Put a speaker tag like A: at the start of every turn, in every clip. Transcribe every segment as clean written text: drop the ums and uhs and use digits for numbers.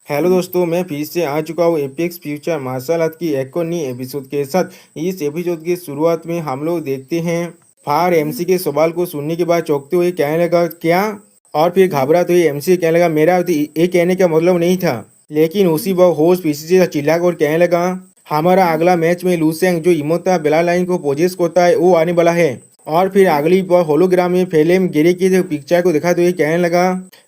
A: Hello दोस्तों, मैं फिर से आ चुका हूँ एपेक्स फ्यूचर मार्शल आर्ट की एक और नई एपिसोड के साथ। इस एपिसोड की शुरुआत में हम लोग देखते हैं फार एमसी के सवाल को सुनने के बाद चौंकते हुए कहने लगा क्या, और फिर घबराते हुए एमसी कहने लगा मेरा तो ये कहने का मतलब नहीं था। लेकिन उसी वक्त होस्ट पीछे से चिल्लाकर और कहने लगा हमारा अगला मैच में लूसेंग जो इमोता बेला लाइन को पोजेस करता है वो आने वाला है। और फिर अगली बार होलोग्राम में फिल्म गिरे की जो पिक्चर को दिखाते हुए कहने लगा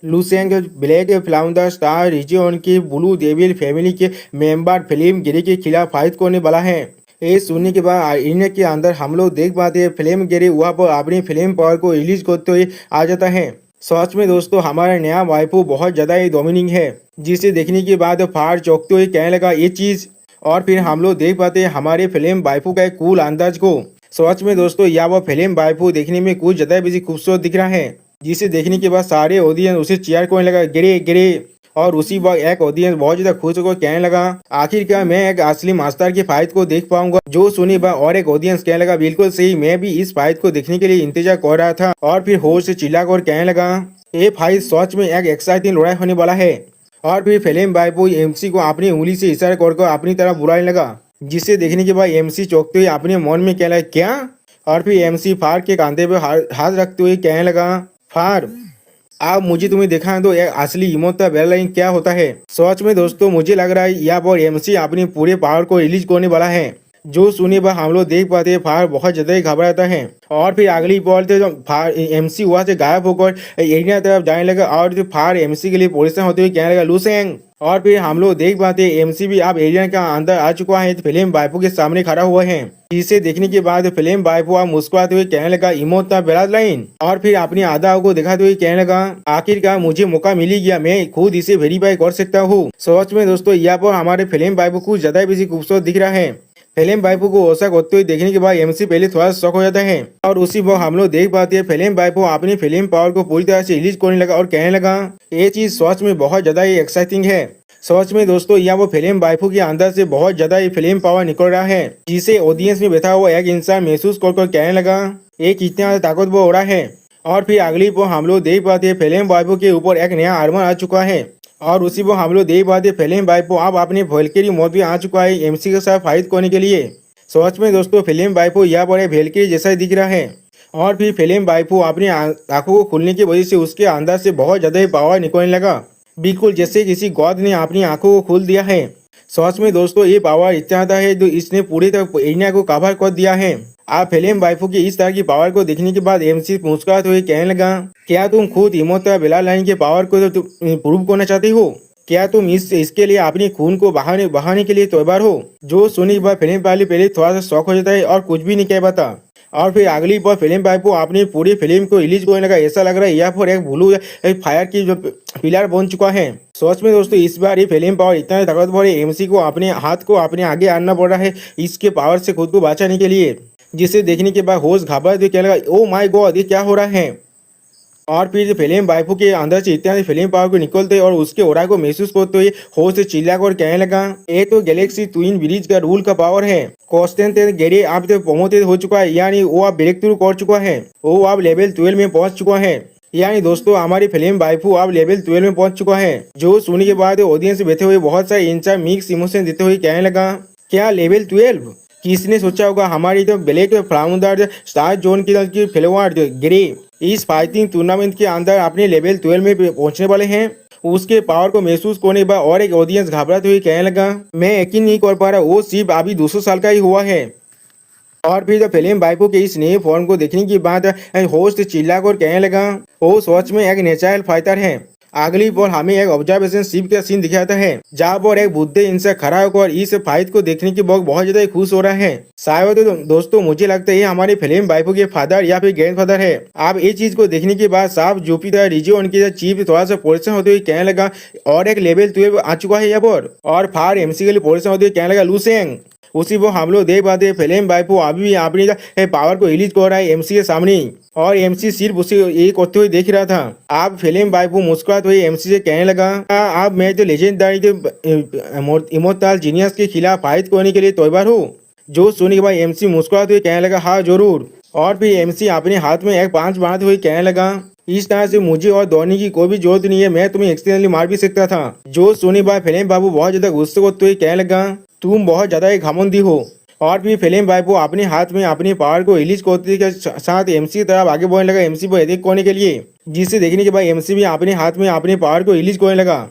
A: लूसेंग ब्लैक फ्लाउंडर स्टार रिजियन की ब्लू डेविल फैमिली के मेंबर फिल्म गिरी के खिलाफ फाइट करने वाला है। ये सुनने के बाद इन्हें के अंदर हम लोग देख पाते हैं फिल्म गिरी वहाँ पर अपनी फिल्म पावर को रिलीज करते हुए आ जाता है। सच में दोस्तों हमारा नया वाइफू बहुत ज़्यादा ही डोमिनिंग है, जिसे देखने के बाद फार चौंकते हुए कहने लगा ये चीज़। और फिर हम लोग देख पाते हैं हमारे फिल्म वाइफू का एक कूल अंदाज को। सच में दोस्तों यह वो फिल्म वाइफू देखने में कुछ ज़्यादा बेसी खूबसूरत दिख रहा है, जिसे देखने के बाद सारे ऑडियंस उसे चीयर करने लगा गिरे गिरे। और उसी वक्त एक ऑडियंस बहुत ज्यादा खुश होकर कहने लगा आखिरकार मैं एक असली मास्टर की फाइट को देख पाऊंगा। जो सुनी बात और एक ऑडियंस कहने लगा बिल्कुल सही, मैं भी इस फाइट को देखने के लिए इंतजार कर रहा था। और फिर होश से चिल्लाकर कहने लगा ये फाइट सच में एक एक्साइटिंग लड़ाई होने वाला है। और फिर फिल्म वाइफू एमसी को अपनी उंगली से इशारा कर अपनी तरफ बुलाने लगा, जिसे देखने के बाद एमसी चौंकते हुए अपने मन में कहने लगा क्या। और फिर एमसी फार के कांधे पर हाथ रखते हुए कहने लगा फार आप मुझे तुम्हें देखा है तो एक असली इमोता बेला लाइन क्या होता है। सच में दोस्तों मुझे लग रहा है यहाँ पर एमसी अपनी पूरे पावर को रिलीज करने वाला है। जो सुने पर हम लोग देख पाते हैं फार बहुत ज्यादा ही घबराता है। और फिर अगली बॉल थे जो फार एमसी वहां से गायब होकर एरिया तरफ जाने लगा और जो फार एमसी के लिए परेशान होते हुए कहने लगा लूसेंग। और फिर हम लोग देख पाते हैं एमसी भी अब एरिया का अंदर आ चुका है, फिल्म वाइफू के सामने खड़ा हुआ है। इसे देखने के बाद फिल्म वाइफू अब मुस्कुराते हुए कहने लगा इमोता बेला लाइन। और फिर अपनी आदाओं को दिखाते हुए कहने लगा आखिरकार मुझे मौका मिल ही गया, मैं खुद इसे वेरीफाई कर सकता हूँ। सच में दोस्तों यहाँ पर हमारे फिल्म वाइफू कुछ ज्यादा बेसी खूबसूरत दिख रहा है। फिल्म वाइफू को ऐसा करते हुए देखने के बाद एमसी पहले थोड़ा शॉक हो जाता है। और उसी वक्त हम लोग देख पाते हैं फिल्म वाइफू अपनी फिल्म पावर को पूरी तरह से रिलीज करने लगा और कहने लगा ये चीज सच में बहुत ज्यादा ही एक्साइटिंग है। सच में दोस्तों यह वो फिल्म वाइफू के अंदर से बहुत ज्यादा ही फिल्म पावर निकल रहा है, जिसे ऑडियंस में बैठा हुआ एक इंसान महसूस कर कहने लगा ये कितना ताकतवर हो रहा है। और फिर अगली पर हम लोग देख पाते हैं फिल्म वाइफू के ऊपर एक नया आर्मर आ चुका है। और उसी पर हम लोग देख पाते फिल्म वाइफू अब अपने वेलकरी मोड भी आ चुका है एमसी के साथ फाइट करने के लिए। सच में दोस्तों फिल्म वाइफू यहाँ पर वेलकरी जैसा ही दिख रहा है। और फिर फिल्म वाइफू अपनी आंखों को खुलने की वजह से उसके अंदर से बहुत ज्यादा ही पावर निकलने लगा, बिल्कुल जैसे किसी गॉड ने अपनी आंखों को खोल दिया है। सच में दोस्तों ये पावर इतना ज्यादा है जो इसने पूरी तरह एरिया को कवर कर दिया है। आप फिल्म वाइफू की इस तरह की पावर को देखने के बाद एमसी मुस्कुराते हुए कहने लगा क्या तुम खुद इमोता बेला लाइन के पावर को तो प्रूव करना चाहती हो, क्या तुम इसके लिए अपनी खून को बहाने के लिए तैयार हो। जो सुनी के बाद फिल्म वाले पहले थोड़ा सा शौक हो जाता है और कुछ भी नहीं कह पाता। और फिर अगली बार फिल्म वाइफू अपनी पूरी फिल्म को रिलीज करने लगा, ऐसा लग रहा है यहाँ पर एक ब्लू एक फायर की जो पिलर बन चुका है। सच में दोस्तों इस बार ये फिल्म पावर इतना ताकतवर है एमसी को अपने हाथ को अपने आगे आना पड़ रहा है इसके पावर से खुद को बचाने के लिए, जिसे देखने के बाद होश घबराते क्या लगा ओ माय गॉड ये क्या हो रहा है। और फिर फिल्म वाइफू के अंदर से इत्यादि फिल्म पावर को निकलते और उसके ओरा को महसूस करते हुए होश से चिल्लाकर कहने लगा ये तो गैलेक्सी ट्विन ब्रिज का रूल का पावर है। कॉन्स्टेंट गेरी आप तो प्रमोटेड हो चुका है, यानी वो आप ब्रेक थ्रू कर चुका है, वो आप लेवल 12 में पहुंच चुका है। यानी दोस्तों हमारी फिल्म वाइफू अब लेवल 12 में पहुंच चुका है। जो सुनने के बाद ऑडियंस बैठे हुए बहुत सारे इंसान मिक्स इमोशन देते हुए कहने लगा क्या लेवल 12, किसने सोचा होगा हमारी तो ब्लैक फ्लाउंडर स्टार जोन की फिलवार गिरी इस फाइटिंग टूर्नामेंट के अंदर अपने लेवल 12 में पहुंचने वाले हैं। उसके पावर को महसूस करने के बाद और एक ऑडियंस घबराते हुए कहने लगा मैं यकीन नहीं कर पा रहा वो सिर्फ अभी 200 साल का ही हुआ है। और फिर जब फिल्म वाइफू के इस नए फॉर्म को देखने के बाद होस्ट चिल्लाकर कहने लगा वो सच में एक नेचुरल फाइटर है। अगली बार हमें एक ऑब्जर्वेशन शिप का सीन दिखाता है जहाँ पर एक बुद्धे इंसान खड़ा होकर इस फाइट को देखने के बाद बहुत ज्यादा खुश हो रहा है। शायद तो दोस्तों मुझे लगता है ये हमारे फिल्म वाइफू के फादर या फिर ग्रैंड फादर है। आप ये चीज को देखने के बाद साफ जुपिटर रिजियन के चीफ थोड़ा सा परेशान होते हुए कहने लगा और एक लेवल 12 आ चुका है यहाँ पर। और फार एमसी के लिए परेशान होते हुए कहने लगा लूसेंग। उसी वो हम लोग देख पाते फिल्म वाइफू अभी भी अपनी पावर को रिलीज कर रहा है एमसी के सामने और एमसी सिर्फ उसे ये करते हुए देख रहा था। आप फिल्म वाइफू मुस्कुराते हुए एमसी से कहने लगा आप मैं तो लेजेंडरी इमोर्टल जीनियस के खिलाफ फाइट करने के लिए तैयार हूँ। जो सुनने के बाद एमसी मुस्कुराते हुए कहने लगा हाँ जरूर। और फिर एमसी अपने हाथ में एक पांच बनाते हुए कहने लगा इस तरह से मुझे और दौड़ने की कोई भी जरूरत नहीं है, मैं तुम्हें एक्सीडेंटली मार भी सकता था। जो सुनी बात फिल्म बाबू बहुत ज्यादा गुस्से होते हुए कहने लगा, तुम बहुत ज्यादा एक घमंडी हो। और फिर फिल्म बाबू अपने हाथ में अपने पावर को रिलीज करते के साथ एमसी की तरफ आगे बढ़ने लगा, एमसी पर अटैक करने के लिए। जिसे देखने के बाद एमसी भी अपने हाथ में अपने पावर को रिलीज करने लगा।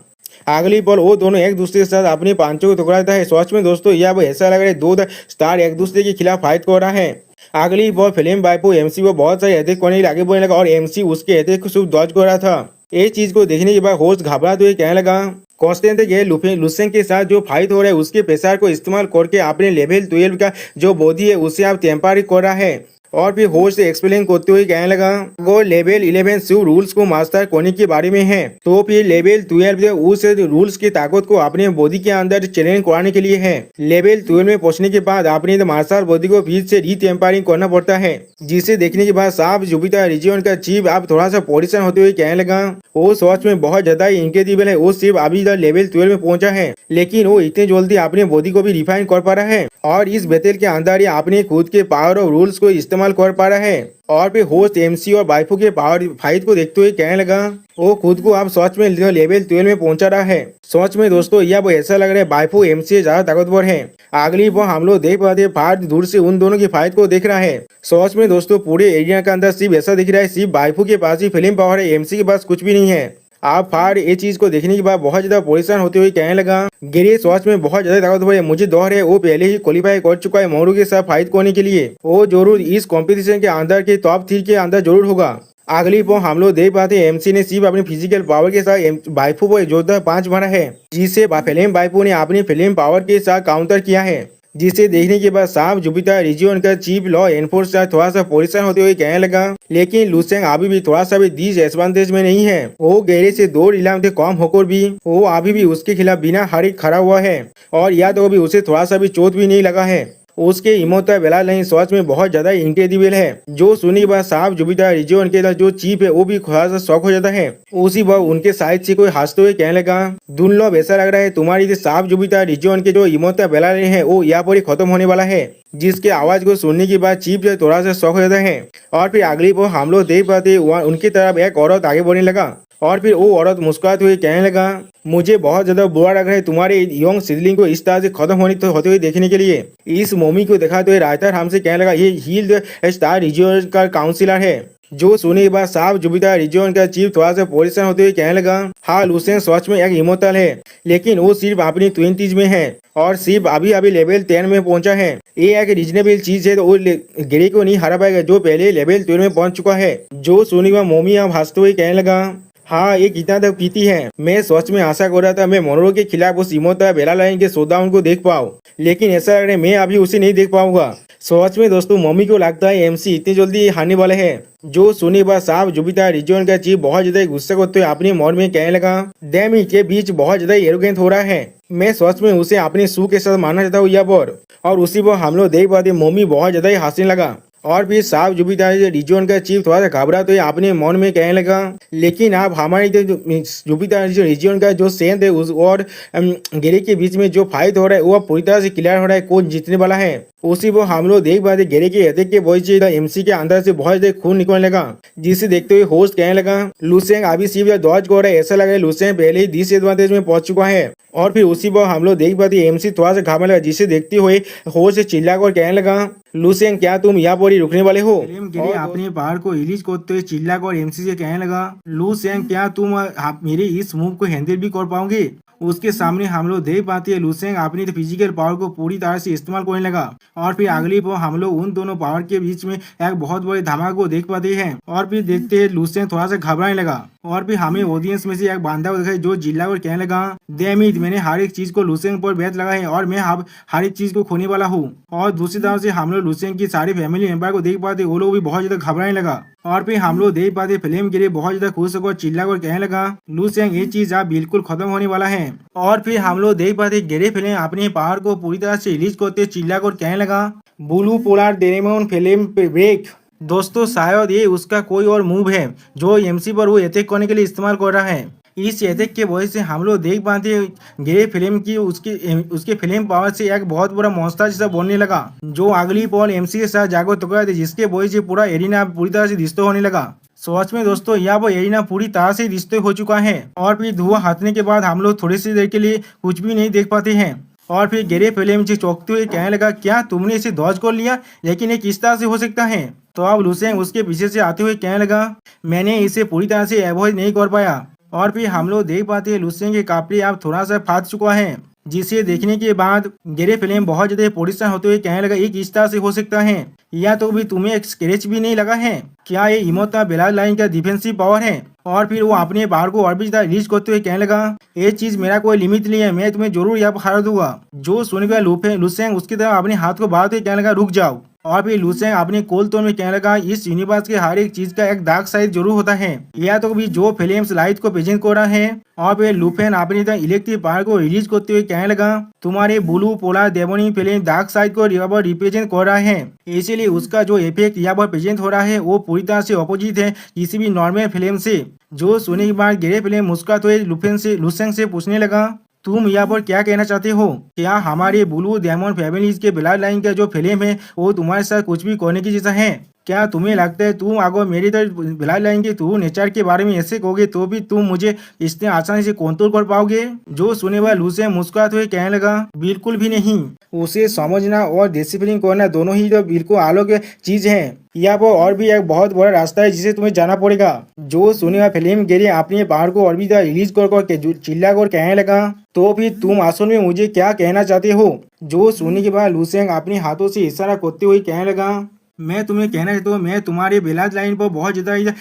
A: अगली पल वो दोनों एक दूसरे के साथ अपने पांचों को टकराता है। सच में दोस्तों यह अब ऐसा लग रहा है दो स्टार एक दूसरे के खिलाफ फाइट कर रहा है। अगली पल फिल्म बाइपो एमसी को बहुत सारे अटैक करने के लिए आगे बढ़ने लगा और एमसी उसके अटैक को सिर्फ डॉज कर रहा था। इस चीज को देखने के बाद होस्ट घबराते हुए कहने लगा, कॉन्स्टेंट के लुसेंग के साथ जो फाइट हो रहा है उसके प्रेशर को इस्तेमाल करके अपने लेवल 12 का जो बॉडी है उसे आप टेम्पररी कर रहा है। और फिर होस्ट एक्सप्लेन करते हुए कहने लगा, वो लेवल 11 सिर्फ रूल्स को मास्टर करने के बारे में है, तो फिर लेवल 12 उस रूल्स की ताकत को अपने बॉडी के अंदर चैलेंज कराने के लिए है। लेवल 12 में पहुंचने के बाद अपने मार्शल बॉडी को फिर से रीटेम्परिंग करना पड़ता है। जिसे देखने के बाद साफ जुपिटर रीजन का चीफ अब थोड़ा सा परेशान होते हुए कहने लगा, वो सच में बहुत ज्यादा इनक्रेडिबल है। वो सिर्फ अभी तक लेवल 12 में पहुंचा है, लेकिन वो इतने जल्दी अपने बॉडी को भी रिफाइन कर पा रहा है और इस बैटल के अंदर ही अपने खुद के पावर और रूल्स को इस्तेमाल कर पा रहा है। और फिर होस्ट एमसी और बाइफो के पावर फाइट को देखते हुए कहने लगा, वो खुद को अब सच में लेवल 12 में पहुंचा रहा है। सच में दोस्तों यह वो ऐसा लग रहा है बाइफो एमसी से ज्यादा ताकतवर है। अगली वो हम लोग देख पाते फाट दूर से उन दोनों की फाइट को देख रहा है। सच में दोस्तों पूरे एरिया के अंदर सिर्फ ऐसा दिख रहा है, सिर्फ बाइफो के पास ही फिल्म पावर है, एमसी के पास कुछ भी नहीं है। आप फाड़ ये चीज को देखने के बाद बहुत ज्यादा परेशान होते हुए कहने लगा, गिरी सच में बहुत ज्यादा ताकतवर है, मुझे दौर है वो पहले ही क्वालिफाई कर चुका है मोरू के साथ फाइट करने के लिए। वो जरूर इस कंपटीशन के अंदर के टॉप 3 के अंदर जरूर होगा। अगली पो हम लोग देख पाते हैं एमसी ने सिर्फ अपनी फिजिकल पावर के साथ बाइफो को जोरदार 5 मारा है, जिसे फिल्म बाइफो ने अपनी फिल्म पावर के साथ काउंटर किया है। जिसे देखने के बाद साफ जुपिटर रीजन का चीफ लॉ एनफोर्सर थोड़ा सा परेशान होते हुए कहने लगा, लेकिन लुसेंग अभी भी थोड़ा सा भी डिसएडवांटेज में नहीं है। वो गहरे से 2 इलाम कम होकर भी वो अभी भी उसके खिलाफ बिना हारे खड़ा हुआ है और या तो अभी उसे थोड़ा सा भी चोट भी नहीं लगा है। उसके इमोता बेला नहीं सच में बहुत ज्यादा इनक्रेडिबल है। जो सुनी बात साफ जुपिटर रीजन के जो चीफ है वो भी थोड़ा सा शौक हो जाता है। उसी बार उनके साइड से कोई हंसते हुए कहने लगा, दुनलोब ऐसा लग रहा है तुम्हारी साफ जुपिटर रीजन के जो इमोता बेला नहीं है वो यहाँ पर ही खत्म होने वाला है। जिसके आवाज को सुनने के बाद चीफ थोड़ा सा शौक हो जाता है। और फिर अगली पर हम लोग देख पाते उनकी तरफ एक औरत आगे बढ़ने लगा और फिर वो औरत मुस्कुराते हुए कहने लगा, मुझे बहुत ज्यादा बुरा लग रहा है तुम्हारे यंग सिबलिंग को इस तरह से खत्म होते हुए देखने के लिए। इस मोमी को दिखाते हुए राइटर हमसे कहने लगा, ये हील स्टार रीजन का काउंसिलर है। जो सुने के बाद साफ जुपिटर रीजन का चीफ थोड़ा सा परेशान होते हुए कहने लगा, हाँ लुसेंग सच में एक इमोर्टल है, लेकिन वो सिर्फ अपनी 20s में है और सिर्फ अभी अभी लेवल 10 में पहुंचा है। ये एक रीजनेबल चीज है, तो वो गिरी को नहीं हरा पाएगा जो पहले लेवल 12 में पहुंच चुका है। जो सुनी हुआ मोमी अब हंसते हुए कहने लगा, हाँ ये कितना तक पीती है। मैं सच में आशा कर रहा था मैं मोनोरो के खिलाफ उस इमोता बेला लाइन के शोडाउन को देख पाऊँ, लेकिन ऐसा लग रहा है मैं अभी उसे नहीं देख पाऊंगा। सच में दोस्तों मम्मी को लगता है एमसी इतनी जल्दी हारने वाले हैं। जो सुनी बात साफ जुपिटर रीजन का चीफ बहुत ज्यादा गुस्सा करते हुए अपने मन में कहने लगा, डैम के बीच बहुत ज्यादा एरोगेंट हो रहा है, मैं सच में उसे अपने सू के साथ मानना चाहता हूँ यहाँ पर। और उसी पर हम लोग देख पाते मम्मी बहुत ज्यादा ही हंसने लगा। और फिर साफ जुपिटर रीजन का चीफ थोड़ा सा घबरा तो अपने मन में कहने लगा, लेकिन आप हमारी जुपिटर रीजन का जो सेंध है उस और गेरी के बीच में जो फाइट हो रहा है वो पूरी तरह से क्लियर हो रहा है कौन जीतने वाला है। उसी वो हम लोग देख पाते गेरी के अटैक के वजह से एमसी के अंदर से बहुत ज्यादा खून निकलने लगा। जिसे देखते हुए होस्ट कहने लगा, लुसेंग अभी सिर्फ डॉज कर रहा है, ऐसा लगा है लुसेंग पहले ही डिसएडवांटेज में पहुंच चुका है। और फिर उसी पर हम लोग देख पाते एमसी थोड़ा सा घबराने लगा, जिसे देखते हुए होस्ट चिल्लाकर कहने लगा, लुसेंग क्या तुम यहाँ पर ही रुकने वाले हो। गिरी अपने पावर को रिलीज करते हुए चिल्लाकर एमसी से कहने लगा, लुसेंग क्या तुम मेरे इस मूव को हैंडल भी कर पाओगे। उसके सामने हम लोग देख पाते हैं लुसेंग अपनी फिजिकल पावर को पूरी तरह से इस्तेमाल करने लगा। और फिर अगली पर हम लोग उन दोनों पावर के बीच में एक बहुत बड़े धमाके को देख पाते हैं। और फिर देखते हैं लुसेंग थोड़ा सा घबराने लगा। और फिर हमें ऑडियंस में से एक बांधा को दिखाई जो जिल्ला और कहने लगा, डैम इट, मैंने हर एक चीज को लुसेंग पर बेट लगा है और मैं अब हर एक चीज को खोने वाला हूँ। और दूसरी तरफ से हम लोग लुसेंग की सारी फैमिली मेंबर को देख पाते वो लोग भी बहुत ज्यादा घबराने लगा। और फिर हम लोग देख पाते फिल्म के लिए बहुत ज्यादा खुश होकर चिल्ला कर कहने लगा, लुसेंग ये चीज अब बिल्कुल खत्म होने वाला है। और फिर हम लोग देख पाते गेरे फिल्म अपने पावर को पूरी तरह से रिलीज करते चिल्ला कर कहने लगा, ब्लू पोलर डेरेमोन फिल्म ब्रेक। दोस्तों शायद ये उसका कोई और मूव है जो एमसी पर वो अटैक करने के लिए इस्तेमाल कर रहा है। इस अटैक के वजह से हम लोग देख पाते हैं ग्रे फिल्म की उसके फिल्म पावर से एक बहुत बड़ा मॉन्स्टर जैसा बनने लगा, जो अगली पॉल एमसी के साथ जाकर टकरा थे, जिसके वजह से पूरा एरिना पूरी तरह से डिस्ट्रॉय होने लगा। सच में दोस्तों यहाँ पर एरिना पूरी तरह से डिस्ट्रॉय हो चुका है और फिर धुआं हटने के बाद हम लोग थोड़ी सी देर के लिए कुछ भी नहीं देख पाते हैं। और फिर गेरे फिल्म से चौंकते हुए कहने लगा, क्या तुमने इसे दौज कर लिया, लेकिन ये किस तरह से हो सकता है। तो अब लुसेंग उसके पीछे से आते हुए कहने लगा, मैंने इसे पूरी तरह से अवॉइड नहीं कर पाया। और फिर हम लोग देख पाते हैं लुसेंग के कपड़े अब थोड़ा सा फाट चुका है, जिसे देखने के बाद गेरे फिल्म बहुत ज्यादा परेशान होते हुए कहने लगा, ये किस तरह से हो सकता है, या तो भी तुम्हें एक स्क्रैच भी नहीं लगा है, क्या ये इमोता ब्लड लाइन का डिफेंसिव पावर है। और फिर वो अपने बाहर को और भी ज्यादा रिलीज करते हुए कहने लगा, ये चीज मेरा कोई लिमिट नहीं है, मैं तुम्हें जरूर यहाँ पर हरा दूंगा। जो सुन गया लुसेंग उसकी तरफ अपने हाथ को बढ़ाते कहने लगा, रुक जाओ। और फिर लुसेंग अपने कोल टोन में कहने लगा, इस यूनिवर्स के हर एक चीज का एक डार्क साइड जरूर होता है, या तो भी जो फिल्म्स लाइट को प्रेजेंट कर रहा है। और फिर लुफेन अपनी इलेक्ट्रिक पावर को रिलीज करते हुए कहने लगा, तुम्हारे blue polar demonic film dark side को रिप्रेजेंट कर रहा है, इसीलिए उसका जो इफेक्ट यहाँ पर प्रेजेंट हो रहा है वो पूरी तरह से अपोजिट है किसी भी नॉर्मल फिल्म से। जो सुनने के बाद गेरे फिल्म मुस्कुराते हुए लुसेंग से पूछने लगा, तुम यहाँ पर क्या कहना चाहते हो, क्या हमारे ब्लू डायमंड फैमिलीज के ब्लड लाइन का जो फिल्म है वो तुम्हारे साथ कुछ भी करने की जैसा है। क्या तुम्हें लगता है तुम अगर मेरी तरह ब्लड लाइन के थ्रू नेचर के बारे में ऐसे कहोगे तो भी तुम मुझे इतने आसानी से कंट्रोल कर पाओगे। जो सुने वाला लुसेंग मुस्कुराते हुए कहने लगा, बिल्कुल भी नहीं, उसे समझना और डिसिप्लिन करना दोनों ही तो बिल्कुल अलग चीज है। यहाँ पर और भी एक बहुत बड़ा रास्ता है जिसे तुम्हें जाना पड़ेगा। जो सुने वाला फिल्म गेरे अपने बाहर को और भी रिलीज कर चिल्ला कर कहने लगा, तो फिर तुम असल में मुझे क्या कहना चाहते हो। जो सुनने के बाद लुसेंग अपने हाथों से इशारा करते हुए कहने लगा, मैं तुम्हें कहना चाहता हूँ, मैं तुम्हारे ब्लड लाइन पर बहुत ज्यादा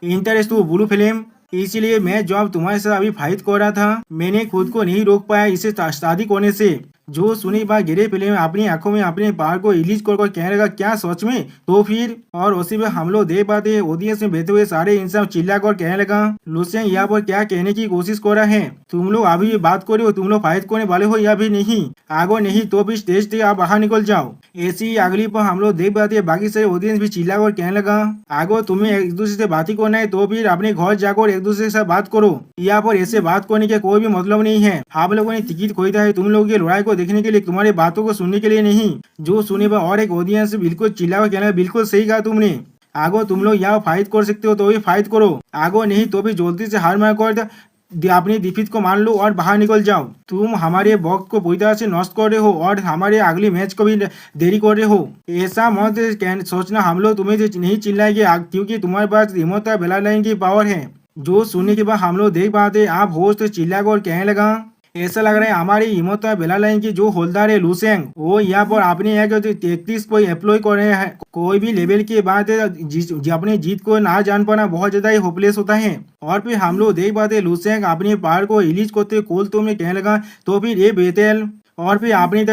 A: इंटरेस्ट हूँ ब्लू फिल्म, इसीलिए मैं जब तुम्हारे साथ अभी फाइट कर रहा था मैंने खुद को नहीं रोक पाया इसे शादी करने से। जो सुनी बात गेरे फिल्म अपनी आंखों में अपने पावर को रिलीज कर कहने लगा, क्या सच में, तो फिर। और उसी में हम लोग देख पाते हैं ऑडियंस में बैठे हुए सारे इंसान चिल्ला कर कहने लगा, लुसेंग यहाँ पर क्या कहने की कोशिश कर रहा है, तुम लोग अभी भी बात कर रहे हो, तुम लोग फाइट करने वाले हो या भी नहीं, आगो नहीं तो भी स्टेज से आप बाहर निकल जाओ। ऐसी अगली पर हम लोग देख पाते हैं बाकी सारे ऑडियंस भी चिल्ला कर कहने लगा, आगो तुम्हें एक दूसरे से बात ही करना है तो फिर अपने घर जाकर एक दूसरे के साथ बात करो, यहाँ पर ऐसे बात करने का कोई भी मतलब नहीं है। आप लोगों ने टिकट खरीदा है तुम लोगों की लड़ाई को देखने के लिए, तुम्हारी बातों को सुनने के लिए नहीं। जो सुने पर और एक ऑडियंस बिल्कुल चिल्ला कर कहना, बिल्कुल सही कहा तुमने, आगो तुम लोग यहाँ फाइट कर सकते हो तो भी फाइट करो, आगो नहीं तो भी जल्दी से हार मार कर अपनी डिफीट को मान लो और बाहर निकल जाओ। तुम हमारे वक्त को पूरी तरह से नष्ट कर रहे हो और हमारे अगली मैच को भी देरी कर रहे हो। ऐसा मत सोचना हम लोग तुम्हें नहीं चिल्लाएंगे क्योंकि तुम्हारे पास रिमोट ब्लड लाइन की पावर है। जो सुनने के बाद हम लोग देख पाते आप होस्ट चिल्ला कर कहने लगा, ऐसा लग रहा है हमारी हिम्मत बेला लाइन की जो होल्डर है लुसेंग वो यहाँ पर अपने एक 33 को एप्लॉय कर रहे हैं। कोई भी लेवल के बाद अपने जीत को ना जान पाना बहुत ज्यादा ही होपलेस होता है। और फिर हम लोग देख पाते लुसेंग अपने पावर को रिलीज करते कोल तो में कहने लगा, तो फिर ये बेतेल और फिर अपनी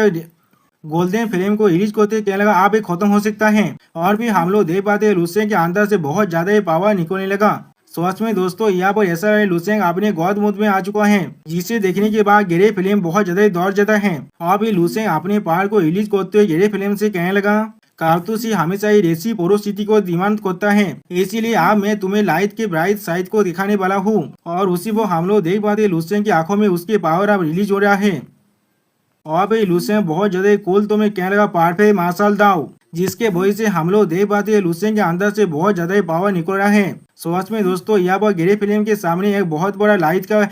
A: गोल्डन फ्लेम को रिलीज करते कहने लगा, आप खत्म हो सकता है। और फिर हम लोग देख पाते लुसेंग के अंदर से बहुत ज्यादा ही पावर निकलने लगा। सच में दोस्तों यहाँ पर ऐसा है लुसेंग अपने गौद मुद में आ चुका है, जिसे देखने के बाद गेरे फिल्म बहुत ज्यादा दौड़ जाता है। और भी लुसेंग अपने पावर को रिलीज करते हुए गेरे फिल्म से कहने लगा, कारतूसी हमेशा ही रेसी पोरोसिटी को डिमांड करता है, इसीलिए अब मैं तुम्हें लाइट के ब्राइट साइड को दिखाने वाला हूँ। और उसी वो हम लोग देख पाते लुसेंग की आंखों में उसके पावर अब रिलीज हो रहा है। और भाई लुसेंग बहुत ज्यादा कूल तो मैं कहने लगा परफेक्ट मार्शल दाओ, जिसके वजह से हम लोग देख पाते हैं लुसेंग के अंदर से बहुत ज्यादा पावर निकल रहा है। सच में दोस्तों यहाँ पर गेरे फिल्म के सामने एक बहुत बड़ा लाइट का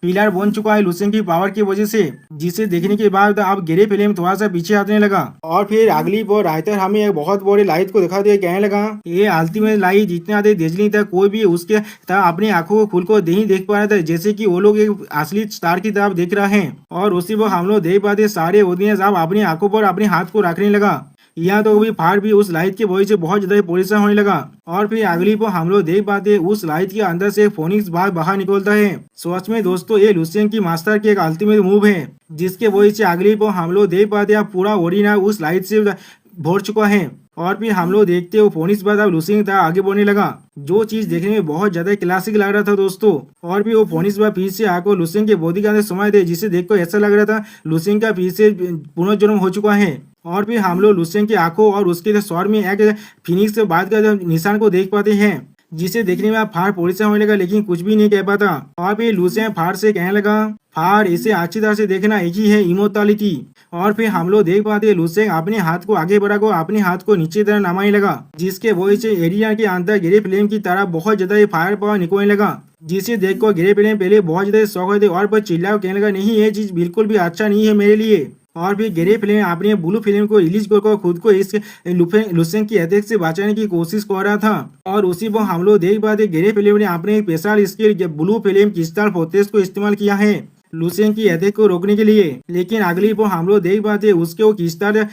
A: पिलर बन चुका है लुसेंग की पावर की वजह से, जिसे देखने के बाद अब गेरे फिल्म थोड़ा सा पीछे हटने लगा। और फिर अगली बार राइटर हमें एक बहुत बड़ी लाइट को दिखा दिया, कहने लगा ये अल्टीमेट लाइट जितना देर डेजली था कोई भी उसके अपनी आंखों को खुल को नहीं देख पा रहा था, जैसे कि वो लोग एक असली स्टार की तरफ देख रहा है। और उसी पर हम लोग देख पाते सारे ऑडियंस अब अपनी आंखों पर अपने हाथ को रखने लगा। यहाँ तो भी फार भी उस लाइट के वजह से बहुत ज्यादा परेशान होने लगा। और फिर अगली पर हम लोग देख पाते उस लाइट के अंदर से फोनिक्स बाहर निकलता है। सच में दोस्तों ये लुसेंग की मास्टर की एक अल्टीमेट मूव है, जिसके वजह से अगली पर हम लोग देख पाते अब पूरा ओरिना उस लाइट से भर चुका है। और फिर हम लोग देखते हो फोनिक्स बाद अब लुसेंग था आगे बढ़ने लगा, जो चीज देखने में बहुत ज्यादा क्लासिक लग रहा था दोस्तों। और भी वो फोनिक्स बाद फिर से आकर लुसेंग के बॉडी के अंदर समय दे, जिसे देखकर ऐसा लग रहा था लुसेंग का फिर से पुनर्जन्म हो चुका है। और फिर हम लोग लुसेंग की आंखों और उसके स्वर में एक फिनिक्स से बात का निशान को देख पाते हैं, जिसे देखने में फार परेशान होने लगा लेकिन कुछ भी नहीं कह पाता। और फिर लुसेंग फार से कहने लगा, फार इसे अच्छी तरह से देखना एक ही है इमोर्टैलिटी। और फिर हम लोग देख पाते हैं लुसेंग अपने हाथ को आगे बढ़ाकर अपने हाथ को नीचे तरह नमाने लगा, जिसके वजह से एरिया के अंदर ग्रे फ्लेम की तरह बहुत ज्यादा फायर पावर निकलने लगा, जिसे देखकर ग्रे फ्लेम पहले बहुत ज्यादा शौक हुए थे और पर चिल्ला कहने लगा नहीं ये चीज बिल्कुल भी अच्छा नहीं है मेरे लिए। और फिर ग्रे फ्लेम अपने ब्लू फिल्म को रिलीज कर खुद को इस लुसेंग की अटैक से बचाने की कोशिश कर रहा था। और उसी पर हम लोग देख पाते ग्रे फ्लेम ने अपने special skill blue film crystal fortress को इस्तेमाल किया है लुसेंग की अटैक को रोकने के लिए। लेकिन अगली पर हम लोग देख पाते उसके वो क्रिस्टल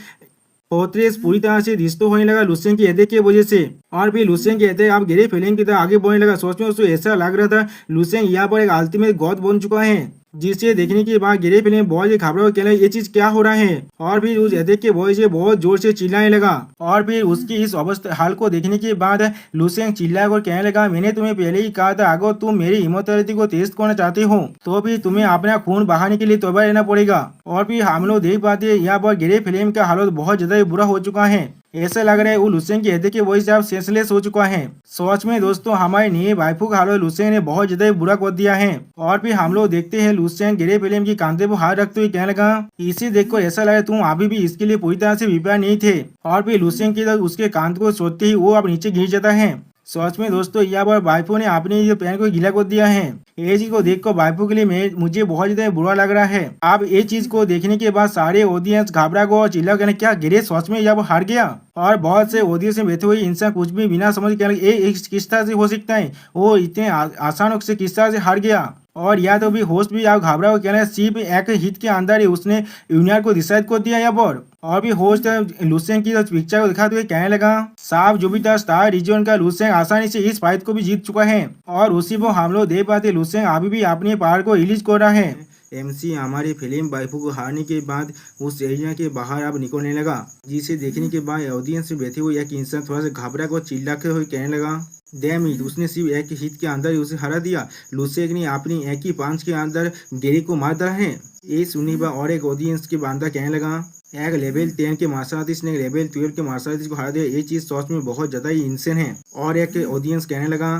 A: फोर्ट्रेस पूरी तरह से डिस्ट्रॉय होने लगा लुसेंग की अटैक की वजह से। और फिर लुसेंग की अटैक अब ग्रे फिल्म की तरह आगे बढ़ने लगा। सोच में उसको ऐसा लग रहा था लुसेंग यहाँ पर एक अल्टीमेट गॉड बन चुका है, जिसे देखने के बाद ग्रे फिल्म बहुत ही घबरा कहने ये चीज क्या हो रहा है। और फिर उस अटैक के वजह से बहुत जोर से चिल्लाने लगा। और फिर उसकी इस अवस्था हाल को देखने के बाद लुसेंग चिल्ला कर कहने लगा मैंने तुम्हें पहले ही कहा था अगर तुम मेरी इमोर्टैलिटी को टेस्ट करना चाहते हो तो फिर तुम्हें अपना खून बहाने के लिए तैयार रहना पड़ेगा। और फिर हम लोग देख पाते हैं यहाँ पर ग्रे फिल्म का हालत बहुत ज्यादा बुरा हो चुका है। ऐसा लग रहा है वो लुसेंग की अटैक की वजह से अब सेंसलेस हो चुका है। सच में दोस्तों हमारे नए वाइफू का हालत लुसेंग ने बहुत ज्यादा बुरा कर दिया है। और फिर हम लोग देखते हैं लुसेंग ग्रे फिल्म की कांधे पर हाथ रखते हुए कहने लगा इसे देखकर ऐसा लगा तुम अभी भी इसके लिए पूरी तरह से प्रिपेयर नहीं थे। और फिर लुसेंग की उसके कांध को सोचते ही वो अब नीचे गिर जाता है। सच में दोस्तों यहाँ पर वाइफू ने अपने ये पैन को गीला कर दिया है। ये चीज को देखकर वाइफू के लिए मुझे बहुत ज्यादा बुरा लग रहा है। अब ये चीज को देखने के बाद सारे ऑडियंस घबरा गए और चिल्ला कहने क्या ग्रे सच में यहाँ पर हार गया। और बहुत से ऑडियंस में बैठे हुए इंसान कुछ भी बिना समझ कहने ये किस तरह से हो सकता है, वो इतने आसान से किस तरह से हार गया। और या तो भी होस्ट भी आप घबरा हो कहना सिर्फ एक हिट के अंदर ही उसने यूनियर को डिसाइड कर दिया यहाँ पर। और भी होस्ट लुसेंग की पिक्चर को दिखाते हुए कहने लगा साफ जो भी था स्टार रीजन का लुसेंग आसानी से इस फाइट को भी जीत चुका है। और उसी पर हम लोग देख पाते लुसेंग अभी भी अपने पावर को रिलीज कर रहा है। एमसी हमारी फिल्म वाइफू को हारने के बाद उस एरिया के बाहर अब निकलने लगा, जिसे देखने के बाद ऑडियंस में बैठे हुए एक इंसान थोड़ा सा घबरा कर चिल्लाते हुए कहने लगा डैम इट उसने सिर्फ एक हिट के अंदर ही उसे हरा दिया। लुसेंग ने अपनी एक ही पांच के अंदर गेरी को मार दिया है। ये सुनने पर और एक ऑडियंस के बंदा कहने लगा एक लेवल 10 के मार्शल आर्टिस्ट ने लेवल 12 के मार्शल आर्टिस्ट को हरा दिया, ये चीज सोच में बहुत ज्यादा ही इंसेन है। और एक ऑडियंस कहने लगा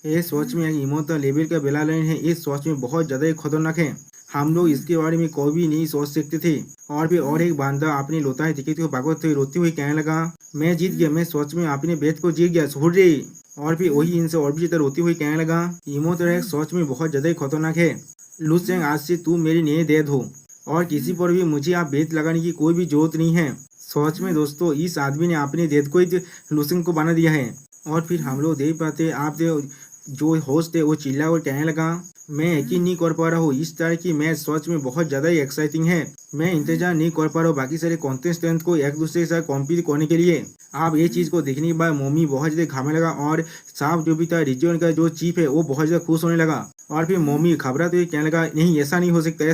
A: ये सोच में एक इमोशनल लेवल का बेला लाइन है, ये सोच में बहुत ज्यादा ही खतरनाक है, हम लोग इसके बारे में कोई भी नहीं सोच सकते थे। और फिर और एक बंदा अपनी लोता टिकट को भागते हुए रोते हुए कहने लगा मैं जीत गया, मैं सोच में अपने बेट को जीत गया हुर्रे। और फिर वही इनसे और भी ज्यादा रोती हुई कहने लगा इमोशनल एक सोच में बहुत ज्यादा ही खतरनाक है। लुसेंग आज से तू मेरी नई डेथ हो और किसी पर भी मुझे आप बेत लगाने की कोई भी जरूरत नहीं है। सच में दोस्तों इस आदमी ने अपने डेथ को ही लुसेंग को बना दिया है। और फिर हम लोग देख पाते आप जो होस्ट है वो चिल्ला और कहने लगा मैं यकीन नहीं कर पा रहा हूँ इस तरह की मैच सच में बहुत ज्यादा ही एक्साइटिंग है, मैं इंतजार नहीं कर पा रहा हूँ बाकी सारे कॉन्टेस्टेंट को एक दूसरे के साथ कॉम्पीट करने के लिए। आप ये चीज को देखने के बाद मोमी बहुत ज्यादा घामे लगा और साफ जो भी था रीजन का जो चीफ है वो बहुत ज्यादा खुश होने लगा। और फिर मोमी घबरा तो कहने लगा नहीं ऐसा नहीं हो सकता,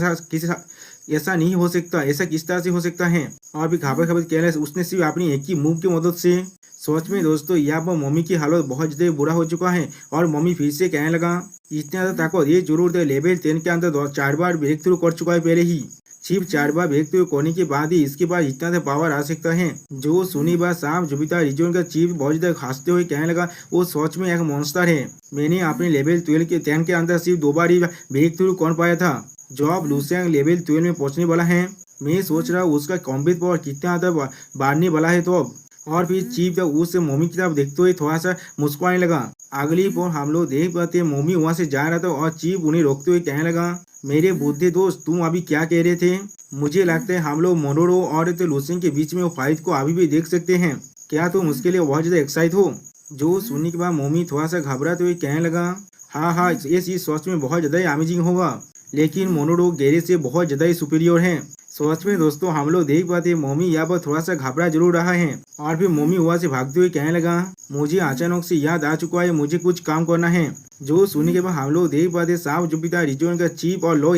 A: ऐसा नहीं हो सकता, ऐसा किस तरह से हो सकता है। और फिर घबरा घबरा कहने लगा उसने सिर्फ अपनी एक ही मूव की मदद से। सच में दोस्तों यहाँ पर मम्मी की हालत बहुत ज्यादा बुरा हो चुका है। और मम्मी फिर से कहने लगा इतना ज्यादा ताकत ये जरूर है, लेवल 10 के अंदर 4 बार ब्रेक थ्रू कर चुका है पहले ही, सिर्फ 4 बार ब्रेक थ्रू करने के बाद ही इसके बाद इतना ज्यादा पावर आ सकता है। जो सुनी बात साफ जुबिता रीजन का चीफ बहुत ज्यादा हंसते हुए कहने लगा वो सच में एक मॉन्स्टर है, मैंने अपने लेवल 12 के 10 के अंदर सिर्फ 2 बार ही ब्रेक थ्रू कर पाया था। जो अब लुसेंग लेवल 12 में पहुंचने वाला है मैं सोच रहा हूँ उसका कॉम्बैट पावर कितना ज्यादा बढ़ने वाला है। तो अब और फिर चीफ जब उस मोमी की तरफ देखते हुए थोड़ा सा मुस्कुराने लगा। अगली पर हम लोग देख पाते हैं मोमी वहां से जा रहा था और चीफ उन्हें रोकते हुए कहने लगा मेरे बुद्धि दोस्त तुम अभी क्या कह रहे थे, मुझे लगता है हम लोग मोरोरो और लुसेंग के बीच में वो फाइट को अभी भी देख सकते हैं, क्या तुम उसके लिए बहुत ज्यादा एक्साइट हो। जो सुनने के बाद मोमी थोड़ा सा घबराते हुए कहने लगा हाँ ये चीज सच में बहुत ज्यादा ही अमेजिंग होगा, लेकिन मोरोरो गैरे से बहुत ज्यादा ही सुपीरियर है। सच में दोस्तों हम लोग देख पाते मोमी यहाँ पर थोड़ा सा घबरा जरूर रहा है। और फिर मोमी वहाँ से भागते हुए कहने लगा मुझे अचानक से याद आ चुका है मुझे कुछ काम करना है। जो सुनने के बाद हम लोग देख पाते साफ जुपिटर रीजन का चीफ और लॉ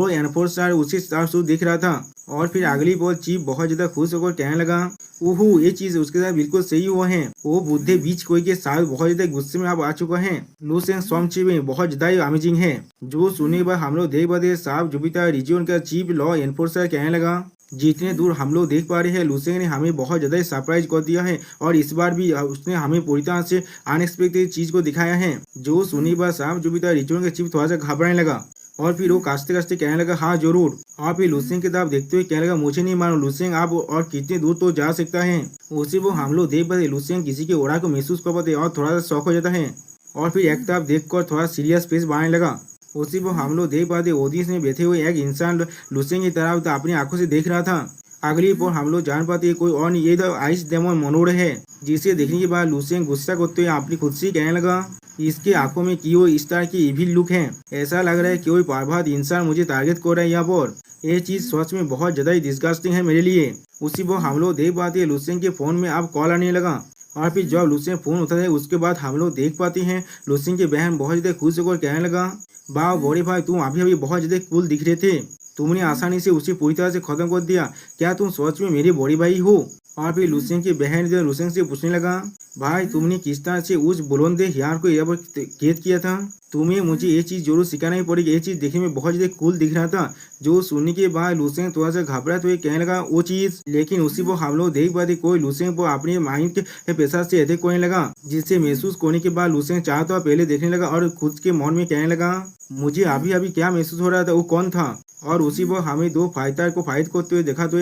A: एनफोर्सर उसी साफ दिख रहा था। और फिर अगली बार चीफ बहुत ज्यादा खुश होकर कहने लगा ओहो ये चीज उसके साथ बिल्कुल सही हुआ है, वो बुद्धे बीच कोई के साथ बहुत ज्यादा गुस्से में अब आ चुका है। लुसेंग स्वयं चीफ में बहुत ज्यादा अमेजिंग है। जो सुनने के बाद हम लोग देख पाते साफ जुपिटर रीजन का चीफ लॉ एनफोर्सर कहने लगा जितने दूर हम लोग देख पा रहे हैं लुसेंग ने हमें बहुत ज्यादा सरप्राइज कर दिया है और इस बार भी उसने हमें पूरी तरह से अनएक्सपेक्टेड चीज को दिखाया है। जो सुनी बात साफ जुपिटर रीजन का चीफ थोड़ा सा घबराने लगा और फिर वो कांचते कांचते कहने लगा हाँ जरूर। और फिर लुसेंग की तरफ देखते हुए कहने लगा मुझे नहीं मालूम लुसेंग आप और कितनी दूर तो जा सकता है। उसी वो हम लोग देख पाते लुसेंग किसी के ओरा को महसूस कर पाते और थोड़ा सा शौक हो जाता है और फिर एक तरफ देखकर थोड़ा सीरियस फेस बनाने लगा। उसी वो हम लोग देख पाते ऑडियंस में बैठे हुए एक इंसान लुसेंग की तरफ अपनी आंखों से देख रहा था। अगली पर हम लोग जान पाते कोई और नहीं, ये तो आइस डेमन मोनोरे है, जिसे देखने के बाद लुसेंग गुस्सा करते हुए अपनी खुद से कहने लगा इसकी आंखों में क्यों इस तरह की इविल लुक है, ऐसा लग रहा है कि कोई बर्बाद इंसान मुझे टारगेट कर रहा है यहाँ पर। ये चीज सच में बहुत ज्यादा ही डिस्गस्टिंग है मेरे लिए। उसी वो हम लोग देख पाते हैं लुसेंग के फोन में अब कॉल आने लगा और फिर जब लुसेंग फोन उठाता है उसके बाद हम लोग देख पाते हैं लुसेंग की बहन बहुत ज्यादा खुश होकर कहने लगा वाह बड़े भाई तुम अभी अभी बहुत ज्यादा कूल दिख रहे थे, तुमने आसानी से उसे पूरी तरह से खत्म कर दिया, क्या तुम सच में मेरे बड़ी भाई हो। और फिर लुसेंग की बहन जो लुसेंग से पूछने लगा भाई तुमने किस तरह से उस बुलंदे हियार को यहाँ पर कैद किया था, तुम्हें मुझे ये चीज जरूर सिखाना ही पड़ेगी, ये चीज देखने में बहुत ज्यादा कूल दिख रहा था। जो सुनने के बाद लुसेंग थोड़ा सा घबरा तो कहने लगा वो चीज, लेकिन उसी को हम लोग देख पाते कोई लुसेंग को अपने माइंड के पैसा से अटैक करने लगा, जिससे महसूस करने के बाद लुसेंग चाहता पहले देखने लगा और खुद के मन में कहने लगा मुझे अभी अभी क्या महसूस हो रहा था वो कौन था। और उसी वो हमें दो फाइटर को फाइट करते हुए देखा तो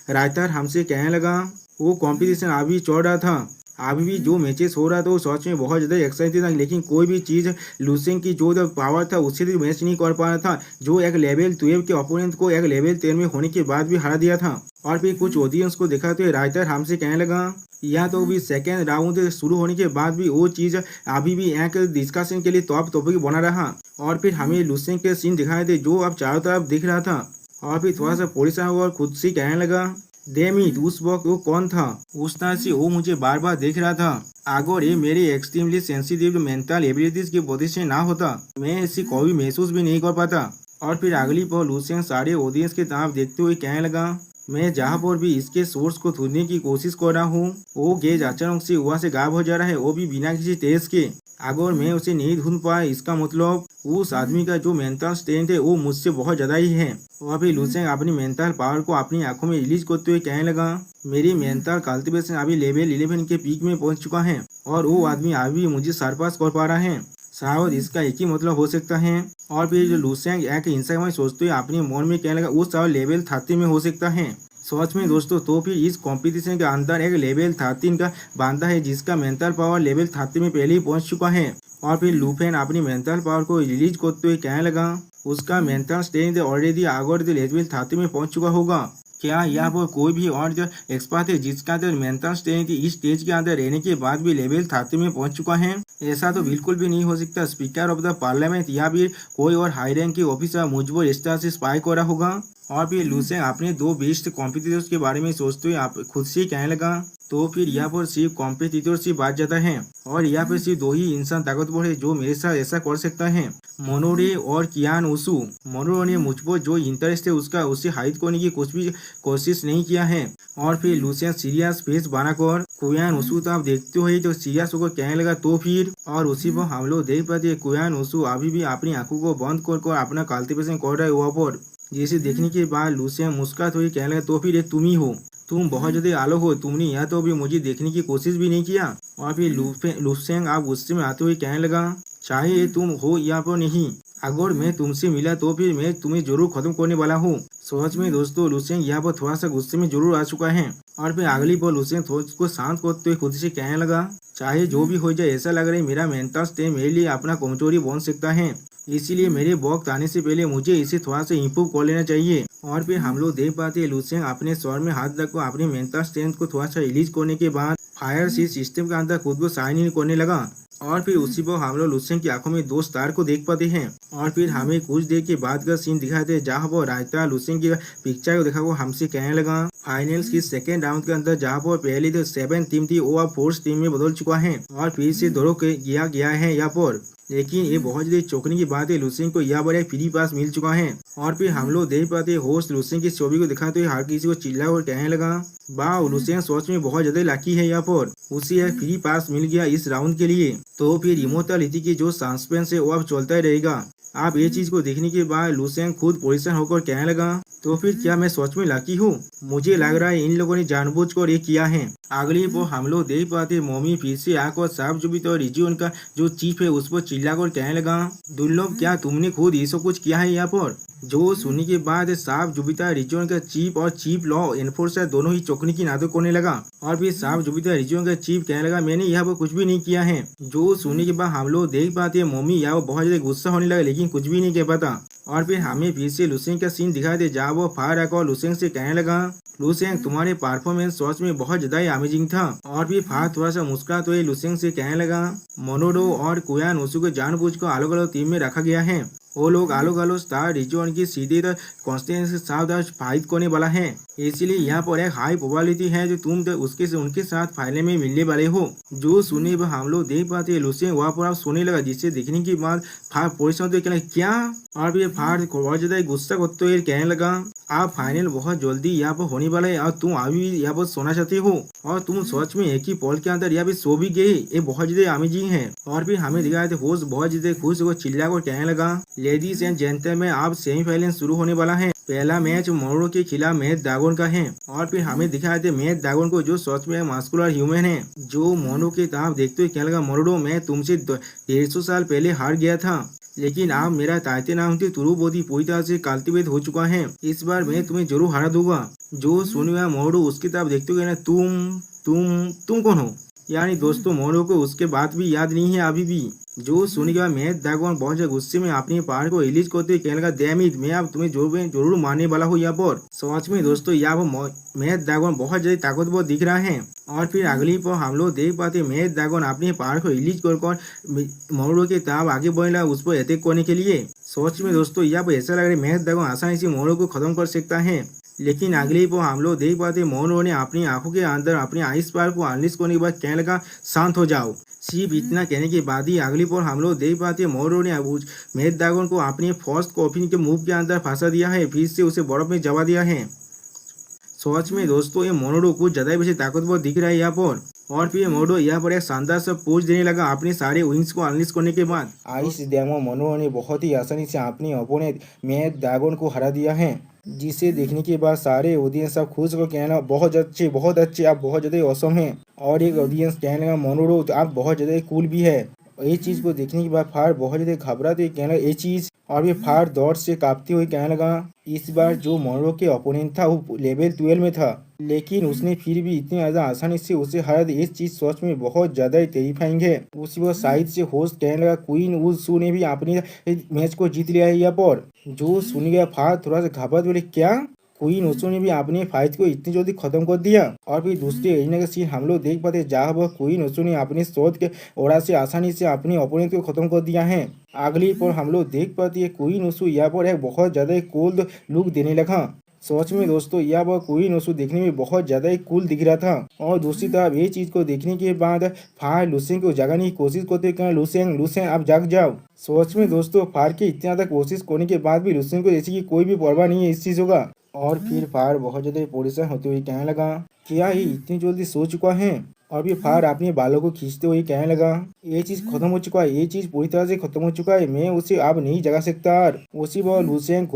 A: राइटर हमसे कहने लगा वो कंपटीशन अभी चल रहा था, अभी भी जो मैचेस हो रहा था वो सच में बहुत ज़्यादा एक्साइटेड था, लेकिन कोई भी चीज़ लुसेंग की जो पावर था उससे भी मैच नहीं कर पा रहा था, जो एक लेवल 12 के ओपोनेंट को एक लेवल 10 में होने के बाद भी हरा दिया था। और फिर कुछ ऑडियंस को देखा तो राइटर हमसे कहने लगा या तो भी सेकेंड राउंड शुरू होने के बाद भी वो चीज़ अभी भी एक डिस्कशन के लिए टॉपिक बना रहा। और फिर हमें लुसेंग के सीन दिखाए थे जो अब चारों तरफ दिख रहा था। और फिर थोड़ा सा परेशान हुआ और खुद से कहने लगा डेमिट उस वक्त वो कौन था, उस तरह से वो मुझे बार बार देख रहा था, अगर ये मेरी एक्सट्रीमली सेंसिटिव मेंटल एबिलिटीज की वजह से ना होता मैं इसे कभी महसूस भी नहीं कर पाता। और फिर अगली पल लुसेंग सारे ऑडियंस के तरफ देखते हुए कहने लगा मैं जहाँ पर भी इसके सोर्स को ढूंढने की कोशिश कर रहा हूँ वो गेज अचानक से वहाँ से गायब हो जा रहा है, वो भी बिना किसी तेज के। अगर मैं उसे नहीं ढूंढ पाया इसका मतलब उस आदमी का जो मेंटल स्ट्रेंथ है वो मुझसे बहुत ज्यादा ही है। और फिर लुसेंग अपनी मेंटल पावर को अपनी आंखों में रिलीज करते हुए कहने लगा मेरी मेंटल कल्टिवेशन अभी लेवल 11 के पीक में पहुंच चुका है और वो आदमी अभी मुझे सरपास कर पा रहा है, शायद इसका एक ही मतलब हो सकता है। और फिर जो लुसेंग एक इंसान में सोचते हुए अपने मन में कहने लगा वो शायद लेवल 30 में हो सकता है। सच में दोस्तों तो फिर इस कंपटीशन के अंदर एक लेवल 13 का बांधा है जिसका मेंटल पावर लेवल 30 में पहले ही पहुंच चुका है। और फिर लुफेन अपनी मेंटल पावर को रिलीज करते हुए कहने लगा उसका mental strength already Agar level 30 में पहुंच चुका होगा। क्या यहाँ पर कोई भी और जो एक्सपर्ट है जिसका अंदर मेंटल स्ट्रेंथ इस स्टेज के अंदर रहने के बाद भी लेवल 30 में पहुंच चुका है? ऐसा तो बिल्कुल भी नहीं हो सकता। स्पीकर ऑफ द पार्लियामेंट या फिर कोई और हाई रैंक के ऑफिसर मुझ पर इस तरह से स्पाई कर रहा होगा। और फिर लुसेंग अपने दो बेस्ट कॉम्पिटिटर्स के बारे में सोचते हुए आप खुद से कहने लगा तो फिर यहाँ पर सिर्फ कॉम्पिटिटर से बात जाता है और यहाँ पर सिर्फ दो ही इंसान ताकतवर है जो मेरे साथ ऐसा कर सकता है, मोनोरे और कियान उसू। मोनोरे ने मुझ पर जो इंटरेस्ट है उसका उससे हाइड करने की कुछ भी कोशिश नहीं किया है। और फिर लुसेंग सीरियस फेस बनाकर कुयान उसू तो आप देखते हो तो सीरियस होकर कहने लगा तो फिर। और उसी पर हम लोग देख पाते कुयान उसू अभी भी अपनी आंखों को बंद कर अपना कल्टिवेशन कर रहा है वहाँ पर, जिसे देखने के बाद लुसेंग मुस्कुराते हुए कहने लगा तो फिर तुम ही हो, तुम बहुत ज्यादा आलोक हो, तुमने यहाँ तो भी मुझे देखने की कोशिश भी नहीं किया। और फिर लुसेंग आप गुस्से में आते हुए कहने लगा चाहे तुम हो यहाँ पर नहीं, अगर मैं तुमसे मिला तो फिर मैं तुम्हें जरूर खत्म करने वाला हूँ। सच में दोस्तों लुसेंग यहाँ पर थोड़ा सा गुस्से में जरूर आ चुका है। और फिर अगली बार लुसेंग थोड़ा को शांत करते हुए खुद से कहने लगा चाहे जो भी हो जाए ऐसा लग रहा है मेरा मेंटल स्ट्रेंथ मेरे लिए अपना कमजोरी बन सकता है, इसीलिए मेरे वक्त आने से पहले मुझे इसे थोड़ा सा इम्प्रूव कर लेना चाहिए। और फिर हम लोग देख पाते हैं लुसेंग अपने स्वर में हाथ रखकर अपने मेंटल स्ट्रेंथ को थोड़ा सा रिलीज करने के बाद फायर सिस्टम के अंदर खुद को साइन इन करने लगा। और फिर उसी पर हम लोग लुसेंग की आंखों में दो स्टार को देख पाते हैं। और फिर हमें कुछ देर के बाद का सीन दिखाते हैं जहाँ पर रायता लुसेंग की पिक्चर को देखा वो हमसे कहने लगा फाइनल्स की सेकेंड राउंड के अंदर जहाँ पर पहले तो 7 टीम थी वो अब 4th टीम में बदल चुका है और फिर से दौड़ो किया गया है यहाँ पर। लेकिन ये बहुत ज्यादा चौंकने की बात है, लुसेंग को यहाँ पर एक फ्री पास मिल चुका है। और फिर हम लोग देख पाते होस्ट लुसेंग की छवि को दिखाते हुए हर किसी को चिल्ला और कहने लगा वाह लुसेंग सोच में बहुत ज्यादा लकी है, यहाँ पर उसे एक फ्री पास मिल गया इस राउंड के लिए। तो फिर इमोर्टैलिटी की जो सस्पेंस है वो अब चलता ही रहेगा। अब ये चीज को देखने के बाद लुसेंग खुद परेशान होकर कहने लगा, तो फिर क्या मैं सच में लकी हूँ? मुझे लग रहा है इन लोगों ने जानबूझकर ये किया है। अगली वो हम लोग देख पाते मम्मी फिर से आकर साफ जुबी तो रिजियन का जो चीफ है उस पर चिल्लाकर कहने लगा, दुर्लभ क्या तुमने खुद ये सब कुछ किया है यहाँ पर? जो सुनने के बाद साफ जुबिता रिजियन का चीफ और चीफ लॉ एनफोर्सर दोनों ही चौकने की नाटक करने लगा। और फिर साफ जुबिता रिजियन का चीफ कहने लगा, मैंने यहाँ पर कुछ भी नहीं किया है। जो सुनने के बाद हम लोग देख पाते मम्मी यहाँ बहुत ज्यादा गुस्सा होने लगा लेकिन कुछ भी नहीं कह पाता। और फिर हमें फिर से लुसेंग का सीन दिखाई दे जहाँ वो फायर आकर लुसेंग से कहने लगा, लुसेंग तुम्हारे परफॉर्मेंस सच में बहुत ज्यादा ही अमेजिंग था। और फिर फायर थोड़ा सा मुस्कुराते हुए लुसेंग से कहने लगा, मोनोडो और कुयान उसू को जानबूझकर अलग अलग टीम में रखा गया है। वो लोग अलग अलग स्टार रिजन की सीधे कॉन्स्टेंस के साथ फाइट करने वाला है, इसलिए यहाँ पर एक हाई प्रोबेबिलिटी है जो तुम उसके से उनके साथ फाइनल में मिलने वाले हो। जो सुने वह हम लोग देख पाते हैं लुसेंग वहाँ पर आप सोने लगा, जिससे देखने के बाद फार परेशान तो कहने क्या। और फिर फार बहुत ज्यादा गुस्सा करते हुए कहने लगा, आप फाइनल बहुत जल्दी यहाँ पर होने वाला है और तुम अभी भी यहाँ पर सोना चाहते हो और तुम सच में एक ही पॉल के अंदर यहाँ पे सो भी गए, ये बहुत ज्यादा अमेजिंग है। और फिर हमें दिखाया होस्ट बहुत ज्यादा खुश होकर चिल्ला कर कहने लगा, लेडीज एंड जेंटलमैन अब सेमीफाइनल शुरू होने वाला है। पहला मैच मोरोडो के खिलाफ मैच ड्रैगन का है। और फिर हमें दिखाया थे मैच ड्रैगन को जो सच में मास्कुलर ह्यूमन है। जो मोनो के तरफ देखते हुए कहने लगा, मोरोडो मैं तुमसे 150 साल पहले हार गया था, लेकिन आप मेरा ताते नाम थे तुरु बोधी पूरी तरह से कल्टिवेट हो चुका है, इस बार मैं तुम्हें जरूर हरा दूंगा। जो सुनिए मोरोडो उसकी तरफ देखते हुए कहना, तुम कौन हो? यानी दोस्तों मोरोडो को उसके बात भी याद नहीं है अभी भी। जो सुनेगा मैच ड्रैगन बहुत ज्यादा गुस्से में अपने पहाड़ को रिलीज करते हुए कहने लगा, डैम इट मैं अब तुम्हें जरूर मारने वाला हूँ यहाँ पर। सच में दोस्तों यहाँ पर मैच ड्रैगन बहुत ज्यादा ताकतवर दिख रहा है। और फिर अगली पर हम लोग देख पाते मैच ड्रैगन अपने पहाड़ को रिलीज कर मोरोडो के तरफ आगे बढ़ने लगा उस पर अटैक करने के लिए। सच में दोस्तों यहाँ पर ऐसा लग रहा है मैच ड्रैगन आसानी से मोरोडो को खत्म कर सकता है, लेकिन अगली पर हम लोग देख पाते मोरोडो ने अपनी आंखों के अंदर अपने आइस पावर को अनलिश करने के बाद कहने लगा, शांत हो जाओ। सिर्फ इतना कहने के बाद ही अगली पर हम लोग देख पाते मोरोडो ने मैच ड्रैगन को अपने फर्स्ट कॉफिन के मुंह के अंदर फंसा दिया है, फिर से उसे बर्फ में जमा दिया है। सच में दोस्तों ये मोरोडो कुछ ज्यादा ही वैसे ताकतवर दिख रहा है यहाँ पर। और फिर मोरोडो यहाँ पर एक शानदार सा पोज देने लगा अपने सारे विंग्स को अनलिश करने के बाद। आइस डैमो मोरोडो ने बहुत ही आसानी से अपने अपोनेंट मैच ड्रैगन को हरा दिया है, जिसे देखने के बाद सारे ऑडियंस सब खुश हो कहना, बहुत अच्छे आप बहुत ज्यादा औसम हैं। और एक ऑडियंस कहने लगा, मोरोडो आप बहुत ज्यादा कूल भी है। ये चीज को देखने के बाद फार बहुत ज्यादा घबराते हुए कहने लगा ये चीज। और भी फार दौड़ से कांपते हुए कहने लगा, इस बार जो मोरोडो के ओपोनेंट था वो लेवल 12 में था, लेकिन उसने फिर भी इतनी ज्यादा आसानी से उसे हरा दिया। इस चीज सच में बहुत ज्यादा टेरिफाइंग है। उसी वो साइड से होस्ट कहने लगा, क्वीन वुसू ने भी अपने मैच को जीत लिया है यहाँ पर। जो सुन गया फार थोड़ा सा घबरा बोले, क्या क्वीन वुसू ने भी अपने फाइट को इतनी जल्दी खत्म कर दिया? और फिर दूसरे एरिना का सीन हम लोग देख पाते जहाँ वह क्वीन वुसू ने अपने शॉट के ओरा से आसानी से अपने ओपोनेंट को खत्म कर दिया है। अगली पर हम लोग देख पाते हैं क्वीन वुसू यहाँ पर एक बहुत ज्यादा कोल्ड लुक देने लगा। सच में दोस्तों यह वह क्वीन वुसू देखने में बहुत ज्यादा ही कूल दिख रहा था। और दूसरी तरफ ये चीज को देखने के बाद फार लुसेंग को जगाने की कोशिश करते हैं, लुसेंग आप जाग जाओ। सच में दोस्तों फार के इतना ज्यादा कोशिश करने के बाद भी लुसेंग को जैसे कि कोई भी परवाह नहीं है इस चीजों का। और फिर फार बहुत ज्यादा परेशान होते हुए कहने लगा, क्या ये इतनी जल्दी सो चुका है? और फिर फार अपने बालों को खींचते हुए कहने लगा, ये चीज खत्म हो चुका है, ये चीज पूरी तरह से खत्म हो चुका है, मैं उसे अब नहीं जगा सकता। उसी वह लुसेंग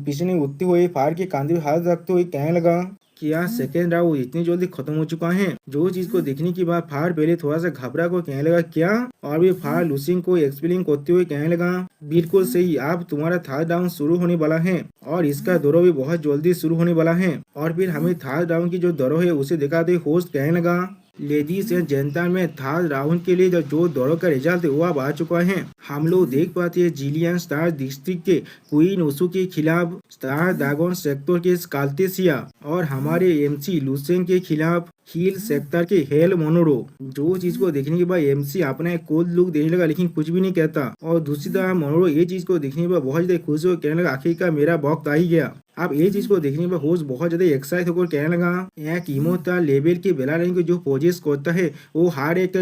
A: पीछे उठते हुए फार के कांधे पर हाथ रखते हुए कहने लगा, क्या सेकेंड राउंड इतनी जल्दी खत्म हो चुका है? जो चीज को देखने के बाद फार पहले थोड़ा सा घबरा को कहने लगा, क्या? और भी फार लुसेंग को एक्सप्लेन करते हुए कहने लगा, बिल्कुल सही, अब तुम्हारा थर्ड राउंड शुरू होने वाला है और इसका दौर भी बहुत जल्दी शुरू होने वाला है। और फिर हमें थर्ड राउंड की जो दौर है उसे दिखाते होस्ट कहने लगा, लेडीज एंड जेंटलमैन में थर्ड राउंड के लिए जो दौड़ों का रिजल्ट है वो अब आ चुका है। हम लोग देख पाते हैं जिलियन स्टार डिस्ट्रिक्ट के क्वीन वुसू के खिलाफ स्टार ड्रैगन सेक्टर के स्काल्टेसिया और हमारे एमसी लुसेंग के खिलाफ हिल सेक्टर के हेल मोनोडो। जो चीज को देखने के बाद एमसी अपना एक कोल्ड लुक देने लगा लेकिन कुछ भी नहीं कहता। और दूसरी तरफ मोनोडो ये चीज को देखने के बाद बहुत ज्यादा खुश हो कहने लगा, आखिरकार मेरा वक्त आ ही गया। अब ये चीज को देखने पर होस्ट बहुत ज्यादा एक्साइट होकर कहने लगा, एक इमोर्टल लेवल के बेलालाइन को जो पोजेस करता है वो हर एक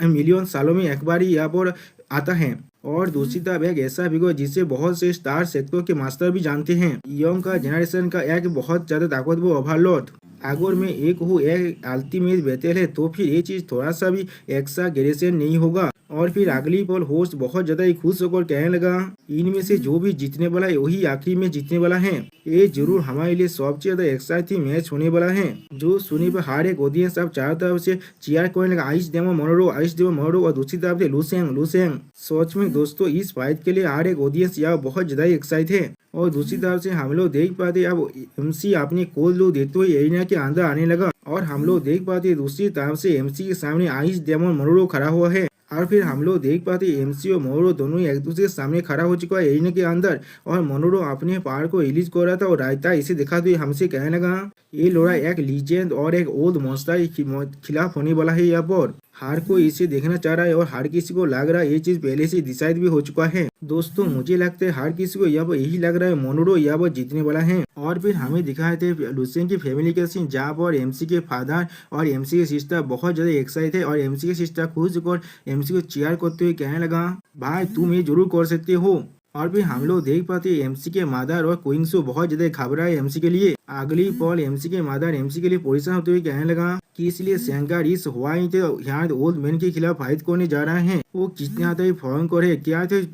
A: मिलियन सालों में एक बार ही यहाँ पर आता है। और दूसरी तरफ एक ऐसा फिगर जिसे बहुत से स्टार सेक्टर के मास्टर भी जानते हैं, यंग का जनरेशन का एक बहुत ज्यादा ताकतवर ओवरलॉर्ड। अगर मैं एक हूँ एक अल्टीमेट बैटल है तो फिर ये चीज थोड़ा सा भी एक्साग्रेशन नहीं होगा। और फिर अगली पल होस्ट बहुत ज्यादा ही खुश होकर कहने लगा, इनमें से जो भी जीतने वाला है वही आखिरी में जीतने वाला है। ये जरूर हमारे लिए सबसे ज्यादा एक्साइटिंग मैच होने वाला है। जो सुनने पर हर एक ऑडियंस अब चारों तरफ से चीयर करने लगा, आइस डेमो मोनोरो और दूसरी तरफ से लुसेंग। सच में दोस्तों इस फाइट के लिए हर एक ऑडियंस यहाँ बहुत ज्यादा ही एक्साइट है। और दूसरी तरफ से हम लोग देख पाते अब एमसी अपने कोल्ड लुक देखते हुए एरिना के अंदर आने लगा और हम लोग देख पाते दूसरी तरफ से एमसी के सामने आइस डेमो मोनोरो खड़ा हुआ है। और फिर हम लोग देख पाते एमसी और मोनोरो दोनों ही एक दूसरे के सामने खड़ा हो चुका है एरिना के अंदर। और मोनोरो अपने पावर को रिलीज कर रहा था और रायता इसे दिखाते हुए हमसे कहने लगा, ये लोड़ा एक लीजेंड और एक ओल्ड मॉन्स्टर के खिलाफ होने वाला है। यहाँ पर हर कोई इसे देखना चाह रहा है और हर किसी को लग रहा है ये चीज पहले से डिसाइड भी हो चुका है। दोस्तों मुझे लगता है हर किसी को यहाँ पर यही लग रहा है मोनोरो यहाँ पर जीतने वाला है। और फिर हमें दिखाए थे लुसेन की फैमिली का सीन जहाँ पर एमसी के फादर और एमसी के सिस्टर बहुत ज्यादा एक्साइटेड थे और एमसी के सिस्टर खुश होकर एमसी को चीयर करते हुए कहने लगा, भाई तुम ये जरूर कर सकते हो। और फिर हम लोग देख पाते एमसी के मदर और क्वींसो बहुत ज्यादा घबराए एमसी के लिए। अगली पल एमसी के मदर एमसी के लिए परेशान होते हुए कहने लगा कि इसलिए शंकर इस हवाई थे यहाँ ओल्ड मैन के खिलाफ फाइट करने जा रहे हैं। वो कितने आता ही भयंकर है, क्या थे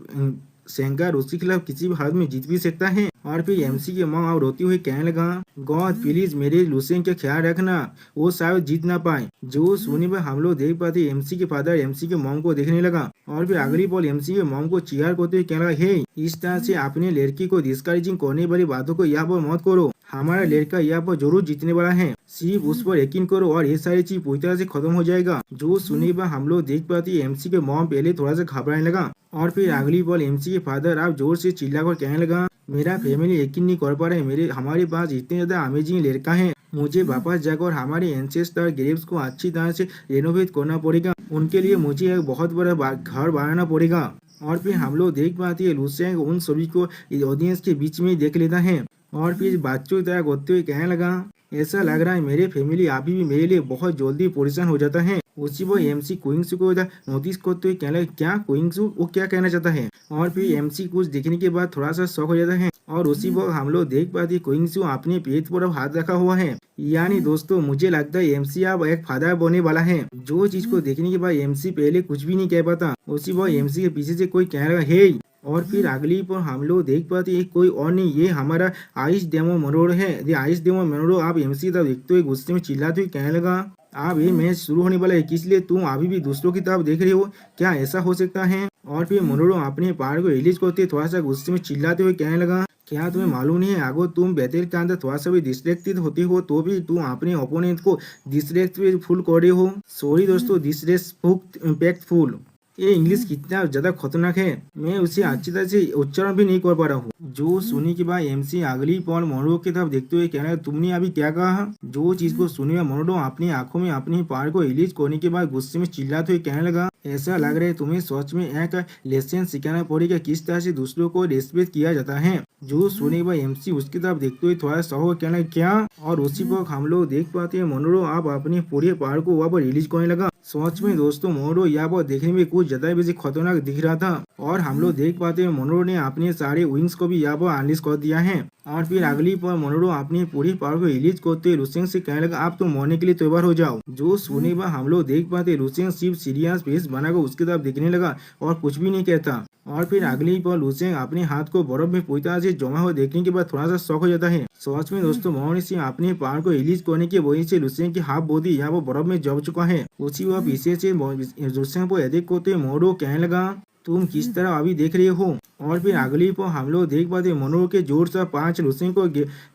A: शंकर उसके खिलाफ किसी भी हालत में जीत भी सकता है। और फिर एमसी के माँ और रोती हुई कहने लगा, गॉड प्लीज मेरे लुसेन का ख्याल रखना, वो शायद जीत ना पाए। जो सुनने पर हम लोग देख पाते एमसी के फादर एमसी के मॉम को देखने लगा। और फिर अगली बॉल एमसी के मॉम को चीयर करते हुए कहने लगा, हे इस तरह से अपने लड़की को डिस्करेजिंग करने वाली बातों को यहाँ पर मत करो, हमारा लड़का यहाँ पर जरूर जीतने वाला है, सिर्फ उस पर यकीन करो और ये सारी चीज पूरी तरह से खत्म हो जाएगा। जो सुनने पर हम लोग देख पाते एमसी के मॉम पहले थोड़ा सा घबराने लगा। और फिर अगली बॉल एमसी के फादर आप जोर से चिल्लाकर कहने लगा, मेरा फैमिली यकीन नहीं कर पा रहे, हमारे पास इतने ज्यादा अमेजिंग लड़का है, मुझे वापस जाकर हमारे एंसेस्टर ग्रेव्स को अच्छी तरह से रेनोवेट करना पड़ेगा, उनके लिए मुझे एक बहुत बड़ा घर बनाना पड़ेगा। और फिर हम लोग देख पाते हैं लुसेंग उन सभी को ऑडियंस के बीच में देख लेता है और फिर बच्चों की तरह करते हुए कहने लगा, ऐसा लग रहा है मेरे फैमिली अभी भी मेरे लिए बहुत जल्दी परेशान हो जाता है। उसी वो एमसी क्वींसू को नोटिस करते हुए कहने लगा, क्या क्वींसू वो क्या कहना चाहता है। और फिर एमसी कुछ देखने के बाद थोड़ा सा शॉक हो जाता है और उसी वक्त हम लोग देख पाते क्वींसू अपने पेट पर हाथ रखा हुआ है। यानी दोस्तों मुझे लगता है एमसी अब एक फादर बनने वाला है। जो चीज को देखने के बाद एमसी पहले कुछ भी नहीं कह पाता, उसी वक्त एमसी के पीछे से कोई कहने लगा, हे। और फिर अगली पर हम लोग देख पाते हैं कोई और नहीं, ये हमारा आइस डेमो मोनोरो है। ये आइस डेमो मोनोरो आप एमसी तरफ देखते हुए गुस्से में चिल्लाते हुए कहने लगा, आप ये मैच शुरू होने वाला है इसलिए तुम अभी भी दूसरों की तरफ देख रहे हो, क्या ऐसा हो सकता है। और फिर मोनोरो अपने पावर को रिलीज करते थोड़ा सा गुस्से में चिल्लाते हुए कहने लगा, क्या तुम्हें मालूम नहीं है अगर तुम बैटल के अंदर थोड़ा सा भी डिस्ट्रैक्टेड होते हो तो भी तुम अपने ओपोनेंट को डिस्ट्रैक्टफुल कर रहे हो। सॉरी दोस्तों, डिस्रेस्पेक्टफुल इम्पैक्टफुल, ये इंग्लिश कितना ज्यादा खतरनाक है, मैं उसे अच्छी तरह से उच्चारण भी नहीं कर पा रहा हूँ। जो सुनी के बाद एमसी अगली पल मोनोरो की तरफ देखते हुए कहना, तुमने अभी क्या कहा। जो चीज को सुने मोनोरो अपनी आंखों में अपनी पावर को रिलीज करने के बाद गुस्से में चिल्लाते हुए कहने लगा, ऐसा लग रहा है तुम्हें सच में एक लेसन सिखाना पड़ेगा किस तरह से दूसरों को रेस्पेक्ट किया जाता है। जो सुने बाद एमसी उसकी तरफ देखते हुए थोड़ा सा हो कहना, क्या। और उसी वक्त हम लोग देख पाते हैं मोनोरो आप अपने पूरे पावर को वहाँ पर रिलीज करने लगा। सच में दोस्तों मोनोरो यहाँ पर देखने में कुछ ज्यादा वैसे खतरनाक दिख रहा था। और हम लोग देख पाते हैं मोनोरो ने अपने सारे विंग्स को भी यहाँ पर अनलीज कर दिया है। और फिर अगली पर मोनोरो अपनी पूरी पावर को रिलीज करते हुए लुसेंग से कहने लगा, आप तो मरने के लिए तैयार हो जाओ। जो सुने पर हम लोग देख पाते लुसेंग सिर्फ सीरियस फेस बनाकर उसकी तरफ देखने लगा और कुछ भी नहीं कहता। और फिर अगली पर लुसेंग अपने हाथ को बर्फ में पूरी तरह से जमा हुआ देखने के बाद थोड़ा सा शॉक हो जाता है। सच में दोस्तों मोनोरो से अपने पावर को रिलीज करने की वजह से लुसेंग की हाफ बॉडी यहाँ पर बर्फ में जम चुका है। उसी वह पीछे से लुसेंग को अटैक करते मोनोरो कहने लगा, तुम किस तरह अभी देख रहे हो। और फिर अगली पर हम लोग देख पाते मोनोरो के जोर से 5 लुसेंग को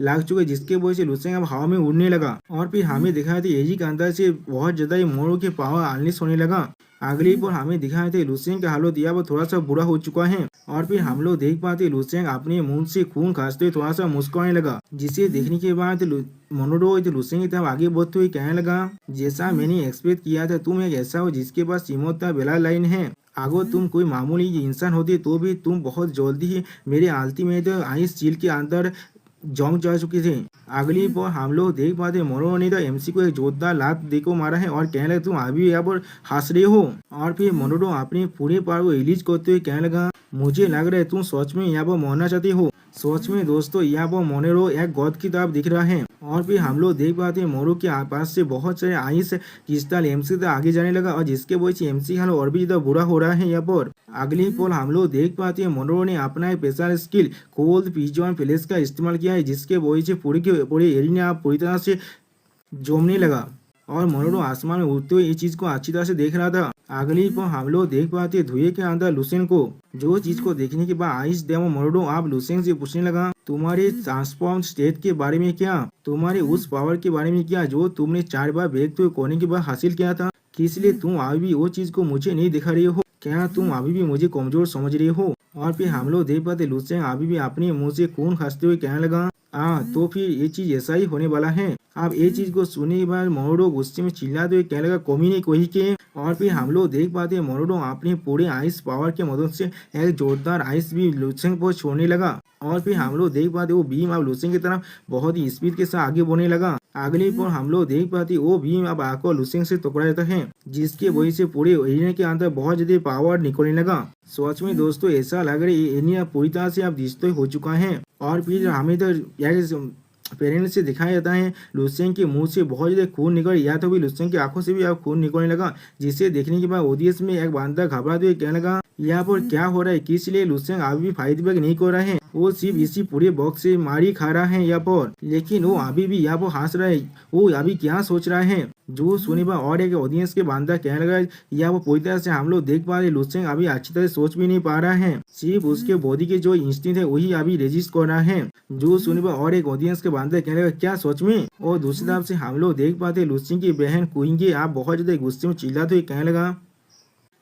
A: लाग चुके जिसके वजह से लुसेंग अब हवा में उड़ने लगा। और फिर हमें दिखाया था एजी के अंदर से बहुत ज्यादा मोनोरो के पावर अनलीश होने लगा। अगली पर हमें दिखाए थे लुसेंग का हालत यहाँ पर थोड़ा सा बुरा हो चुका है। और फिर हम लोग देख पाते लुसेंग अपने मुंह से खून खांसते हुए थोड़ा सा मुस्कुराने लगा, जिसे देखने के बाद मोनोरो लुसेंग की तरफ आगे बढ़ते हुए कहने लगा, जैसा मैंने एक्सपेक्ट किया था तुम एक ऐसा हो जिसके पास सीमोता बेला लाइन है। अगर तुम कोई मामूली इंसान होती तो भी तुम बहुत जल्दी ही मेरे अल्टीमेट आइस चील के अंदर जम जा चुके थे। अगली पर हम लोग देख पाते मोनोरो ने तो एमसी को एक जोरदार लात देकर मारा है और कहने लगा, तुम अभी यहाँ पर हंस रहे हो। और फिर मोनोरो अपने पूरे पावर को रिलीज करते हुए कहने लगा, मुझे लग रहा है तुम सच में यहाँ पर मरना चाहती हो। सच में दोस्तों यहाँ पर मोनेरो एक गॉड की तरफ दिख रहा है। और फिर हम लोग देख पाते हैं मोरू के पास से बहुत सारे आइस क्रिस्टल एमसी तक आगे जाने लगा और जिसके वजह से एमसी हाल और भी ज्यादा बुरा हो रहा है यहाँ पर। अगली पल हम लोग देख पाते हैं मोनेरो ने अपना special skill cold pigeon flash का इस्तेमाल किया है, जिसके वजह से पूरी के पूरे एरिया पूरी तरह से जमने लगा और मोनेरो आसमान में उड़ते हुए ये चीज को अच्छी तरह से देख रहा था। अगली पर हम लोग देख पाते हैं धुएं के अंदर लुसेन को, जो चीज को देखने के बाद आइस डेमो मोनेरो आप लुसेन से पूछने लगा तुम्हारे ट्रांसफॉर्म स्टेट के बारे में क्या, तुम्हारे उस पावर के बारे में क्या जो तुमने 4 बार ब्रेक थ्रू करने के बाद हासिल किया था, किस लिए तुम अभी भी वो चीज को मुझे नहीं दिखा रही हो, क्या तुम अभी भी मुझे कमजोर समझ रही हो। और फिर हम लोग देख पाते लुसेन अभी भी अपने मुंह से खून खांसते हुए कहने लगा तो फिर ये चीज ऐसा ही होने वाला है। अब ये चीज को सुनने के बाद मोनेरो गुस्से में चिल्लाते हुए कहने लगा कमी नहीं कोई के। और फिर हम लोग देख पाते हैं मोनेरो अपने पूरे आइस पावर की मदद से एक जोरदार आइस भी लुसेन पर छोड़ने लगा। और फिर हम लोग देख पाते वो बीम अब लुसेन की तरफ बहुत ही स्पीड के साथ आगे बढ़ने लगा। अगली पर हम लोग देख पाते वो भीम अब आकर लुसेन से टकरा जाता है, जिसकी वजह से पूरे एरिया के अंदर बहुत ज्यादा पावर निकलने लगा। सच में दोस्तों ऐसा लग रहा है ये एरिया पूरी तरह से अब डिस्ट्रॉय हो चुका है। और फिर हमें तो पेरेंट्स से दिखाया जाता है लुसेन के मुंह से बहुत ज्यादा खून निकल या तो भी लुसेन की आंखों से भी अब खून निकलने लगा, जिसे देखने के बाद ओडियंस में एक बंदा घबराते हुए कहने लगा यहाँ पर क्या हो रहा है, किस लिए लुसेन अभी भी फाइट बैक नहीं कर रहा है, वो सिर्फ इसी पूरे बॉक्स से मारी खा रहा है यहाँ पर, लेकिन वो अभी भी यहाँ पर हंस रहा है, वो अभी क्या सोच रहा है। जो सुने पर और एक ऑडियंस के बंदा कहने लगा यहाँ पर पूरी तरह से हम लोग देख पा रहे लुसेन अभी अच्छी तरह सोच भी नहीं पा रहा है, सिर्फ उसके बॉडी के जो इंस्टिंक्ट है वही अभी रेजिस्ट कर रहा है। जो सुने पर और एक ऑडियंस के बंदा कहने लगा क्या सच में। और दूसरी तरफ से हम लोग देख पाते लुसेन की बहन क्वीन आप बहुत ज्यादा गुस्से में चिल्लाते हुए कहने लगा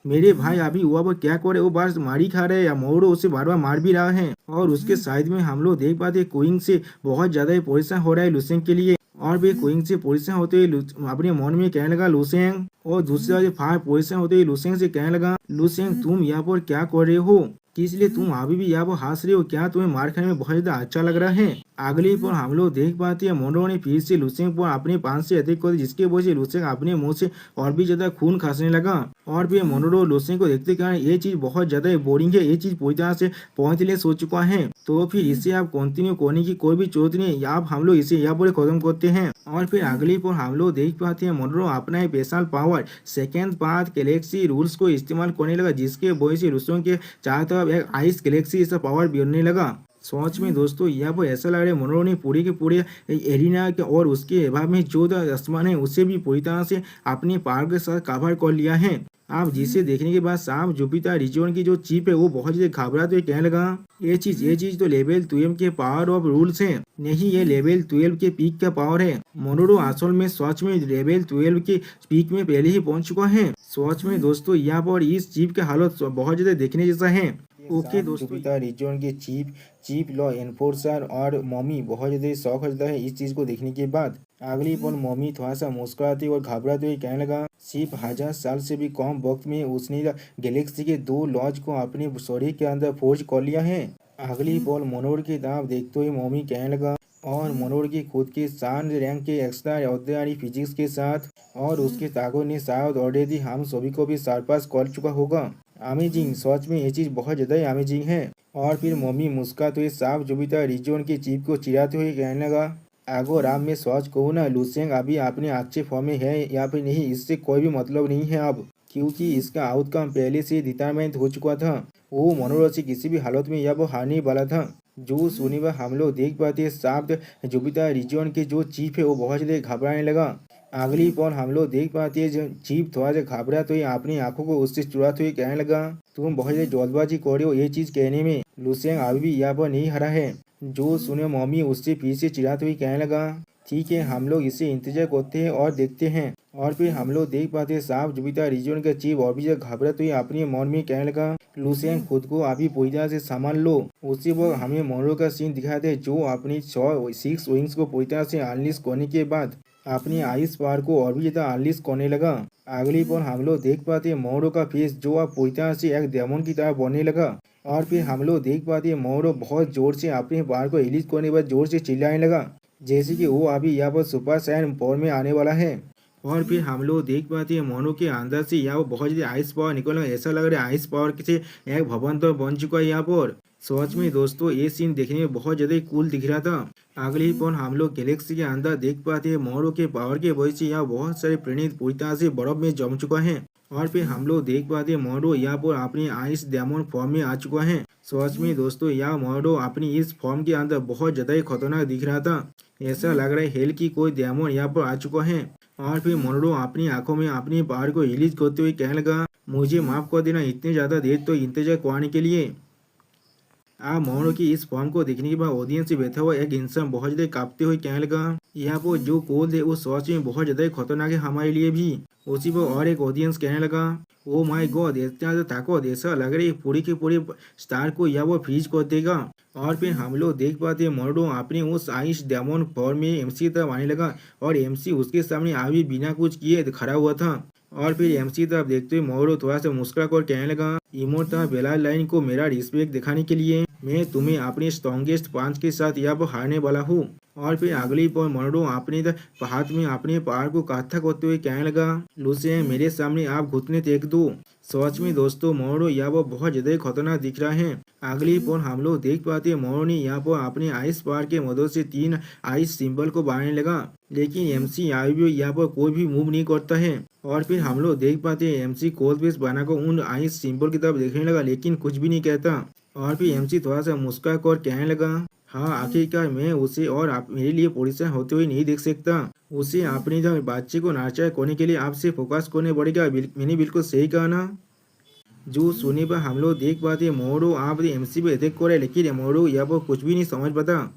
A: मेरे भाई अभी हुआ पर क्या करे, वो बार मारी खा रहे हैं या मोरो उसे बार बार मार भी रहा है। और उसके साइड में हम लोग देख पाते क्वीन से बहुत ज्यादा परेशान हो रहा है लुसेन के लिए। और भी क्वीन से परेशान होते हुए अपने मन में कहने लगा लुसेन, और दूसरी तरफ फार परेशान होते हुए लुसेन से कहने लगा लुसेन तुम यहाँ पर क्या कर रहे हो, इसलिए तुम अभी भी यहाँ पर हंस रहे हो, क्या तुम्हें मार खाने में बहुत ज्यादा अच्छा लग रहा है। अगली पर हम लोग देख पाते हैं मोनेरो ने फिर से लुसेन पर अपने पांच से अटैक कर, जिसके वजह से लुसेन अपने मुंह से और भी ज्यादा खून खांसने लगा। और फिर मोनेरो लुसेन को देखते कारण ये चीज बहुत ज्यादा बोरिंग है, ये चीज पूरी तरह से पॉइंटलेस हो चुका है, तो फिर इसे आप कंटिन्यू करने की कोई भी जरूरत नहीं, आप हम लोग इसे यहाँ पर खत्म करते हैं। और फिर अगली पर हम लोग देख पाते हैं मोनेरो अपना special power second path Galaxy rules को इस्तेमाल करने लगा, जिसके वजह से लुसेन के चारों तरफ एक आइस गैलेक्सी ऐसा पावर बनने लगा। सच में दोस्तों यहाँ पर ऐसा लग रहा है मोनेरो ने पूरे के पूरे एरिना के और उसके अभाव में जो आसमान है उसे भी पूरी तरह से अपने पावर के साथ कवर कर लिया है। आप जिसे देखने के बाद साम जुपिटर रिजन की जो चीप है वो बहुत ज्यादा घबराते हुए कहने लगा ये चीज तो लेवल 12 के पावर ऑफ रूल्स है, नहीं ये लेवल 12 के पीक का पावर है। मोनेरो असल में सच में लेवल 12 के पीक में पहले ही पहुंच चुका है। सच में दोस्तों यहाँ पर इस चीप की हालत बहुत ज्यादा देखने जैसा है। ओके दोस्तों जुपिटर रिजन के चीफ लॉ एनफोर्सर और मम्मी बहुत ज्यादा शौक हो जाता है इस चीज को देखने के बाद। अगली पल मम्मी थोड़ा सा मुस्कुराते और घबराते हुए कहने लगा सिर्फ 1000 साल से भी कम वक्त में उसने गैलेक्सी के 2 लॉज को अपने शरीर के अंदर फोर्ज कर लिया है। अगली पल मोनेरो की तरफ देखते हुए मम्मी कहने लगा और मोनेरो की खुद के शान रैंक के एक्स्ट्रा ऑर्डिनरी फिजिक्स के साथ और उसके ताकत ने शायद ऑलरेडी हम सभी को भी सरपास कर चुका होगा। अमेजिंग, सच में ये चीज बहुत ज्यादा अमेजिंग है। और फिर मम्मी मुस्कुराते हुए साफ जुपिटर रिजन के चीफ को चिढ़ाते हुए कहने लगा अगर आप में सच कहूँ ना लुसेन अभी अपने अच्छे फॉर्म में है या फिर नहीं इससे कोई भी मतलब नहीं है अब, क्योंकि इसका आउटकम पहले से डिटरमाइन हो चुका था। वो मोनेरो से किसी भी हालत में यह वो हारने वाला था। जो सुनी वह हम लोग देख पाते साफ जुपिटर रिजन के जो चीफ है वो बहुत ज्यादा घबराने लगा। अगली पल हम लोग देख पाते हैं चीफ थोड़ा सा घबरा तो अपनी आंखों को उससे चुराते हुए कहने लगा तुम बहुत ज्यादा जल्दबाजी कर रहे हो ये चीज कहने में, लुसेन अभी भी यहाँ पर नहीं हरा है। जो सुने मम्मी उससे फिर से चिढ़ाते हुए कहने लगा ठीक है हम लोग इसे इंतजार करते हैं और देखते हैं। और फिर हम लोग देख पाते साफ जुपिटर रिजन का चीफ और भी घबराते हुए अपने मन में कहने लगा लुसेन खुद को अभी पूरी तरह से संभाल लो। उसी वक्त हमें मोनेरो का सीन दिखाते जो अपनी 6 विंग्स को पूरी तरह से अनलिश करने के बाद अपनी आइस पावर को और भी ज्यादा अनलिश करने लगा। अगली पर हम लोग देख पाते मोनेरो का फेस जो अब पूरी तरह से एक डेमन की तरह बनने लगा। और फिर हम लोग देख पाते मोनेरो बहुत जोर से अपने पावर को रिलीज करने के बाद जोर से चिल्लाने लगा जैसे कि वो अभी यहाँ पर सुपर सैन पावर में आने वाला है। और फिर हम लोग देख पाते हैं मोरू के अंदर से यहाँ पर बहुत ज़्यादा आइस पावर निकल रहा है। ऐसा लग रहा है आइस पावर से एक भवन तो बन चुका है यहाँ पर। सच में दोस्तों ये सीन देखने में बहुत ज़्यादा कूल दिख रहा था। अगले ही पल हम लोग गैलेक्सी के अंदर देख पाते हैं मोरू के पावर के वजह से यहाँ बहुत सारे प्रणीत पूरी तरह से बर्फ में जम चुका है। और फिर हम लोग देख पाते हैं मोरू यहाँ पर अपनी आइस डेमन फॉर्म में आ चुका है। सच में दोस्तों यह मोरू अपनी इस फॉर्म के अंदर बहुत ज़्यादा ही खतरनाक दिख रहा था। ऐसा लग रहा है हेल की कोई डेमन यहाँ पर आ चुका है। और फिर मोरू अपनी आंखों में अपनी पावर को रिलीज करते हुए कहने लगा, मुझे माफ कर देना इतनी ज़्यादा देर तो इंतजार कराने के लिए। आप मोरू की इस फॉर्म को देखने के बाद ऑडियंस से बैठा हुआ एक इंसान बहुत ज़्यादा कांपते हुए कहने लगा, यहाँ पर जो कोड है वो सच में बहुत ज़्यादा खतरनाक है हमारे लिए भी। उसी पर और एक ऑडियंस कहने लगा, ओ माय गॉड इतना ज़्यादा ताकत, ऐसा लग रहा है पूरी के पूरे स्टार को यहाँ पर फ्रीज कर देगा। और फिर हम लोग देख पाते हैं मोरू अपने उस आइस डेमन फॉर्म में एमसी की तरफ आने लगा और एमसी उसके सामने अभी बिना कुछ किए खड़ा हुआ था। और फिर एमसी तरफ देखते हुए मोरू थोड़ा सा मुस्कुरा कर कहने लगा, इमोर्टल बेला लाइन को मेरा रिस्पेक्ट दिखाने के लिए मैं तुम्हें अपने स्ट्रॉन्गेस्ट पांच के साथ यहाँ पर हारने वाला हूँ। और फिर अगली पल मोरू अपने हाथ में अपने पहाड़ को काथा करते हुए कहने लगा, लुसियन मेरे सामने आप घुटने टेक दो। सच में दोस्तों मोरू यहाँ पर बहुत ज़्यादा खतरनाक दिख रहा है। अगली पल हम लोग देख पाते हैं मोरू ने यहाँ पर अपने आइस पार के मदद से 3 आइस सिंबल को बनाने लगा, लेकिन एमसी यहाँ पर कोई भी मूव नहीं करता है। और फिर हम लोग देख पाते हैं एमसी कोल्ड बेस बनाकर उन आइस सिंबल की तरफ देखने लगा, लेकिन कुछ भी नहीं कहता। और फिर एमसी थोड़ा सा मुस्कुरा कर कहने लगा, हाँ आखिरकार मैं उसे और आप मेरे लिए परेशान होते हुए नहीं देख सकता। उसे अपने बच्चे को नाचा करने के लिए आपसे फोकस करने पड़ेगा। मैंने बिल्कुल सही कहा ना। जो सुनने पर हम लोग देख पाते हैं मोरू आप एमसी पे अटैक करे, लेकिन मोरू यहाँ पर कुछ भी नहीं समझ पाता।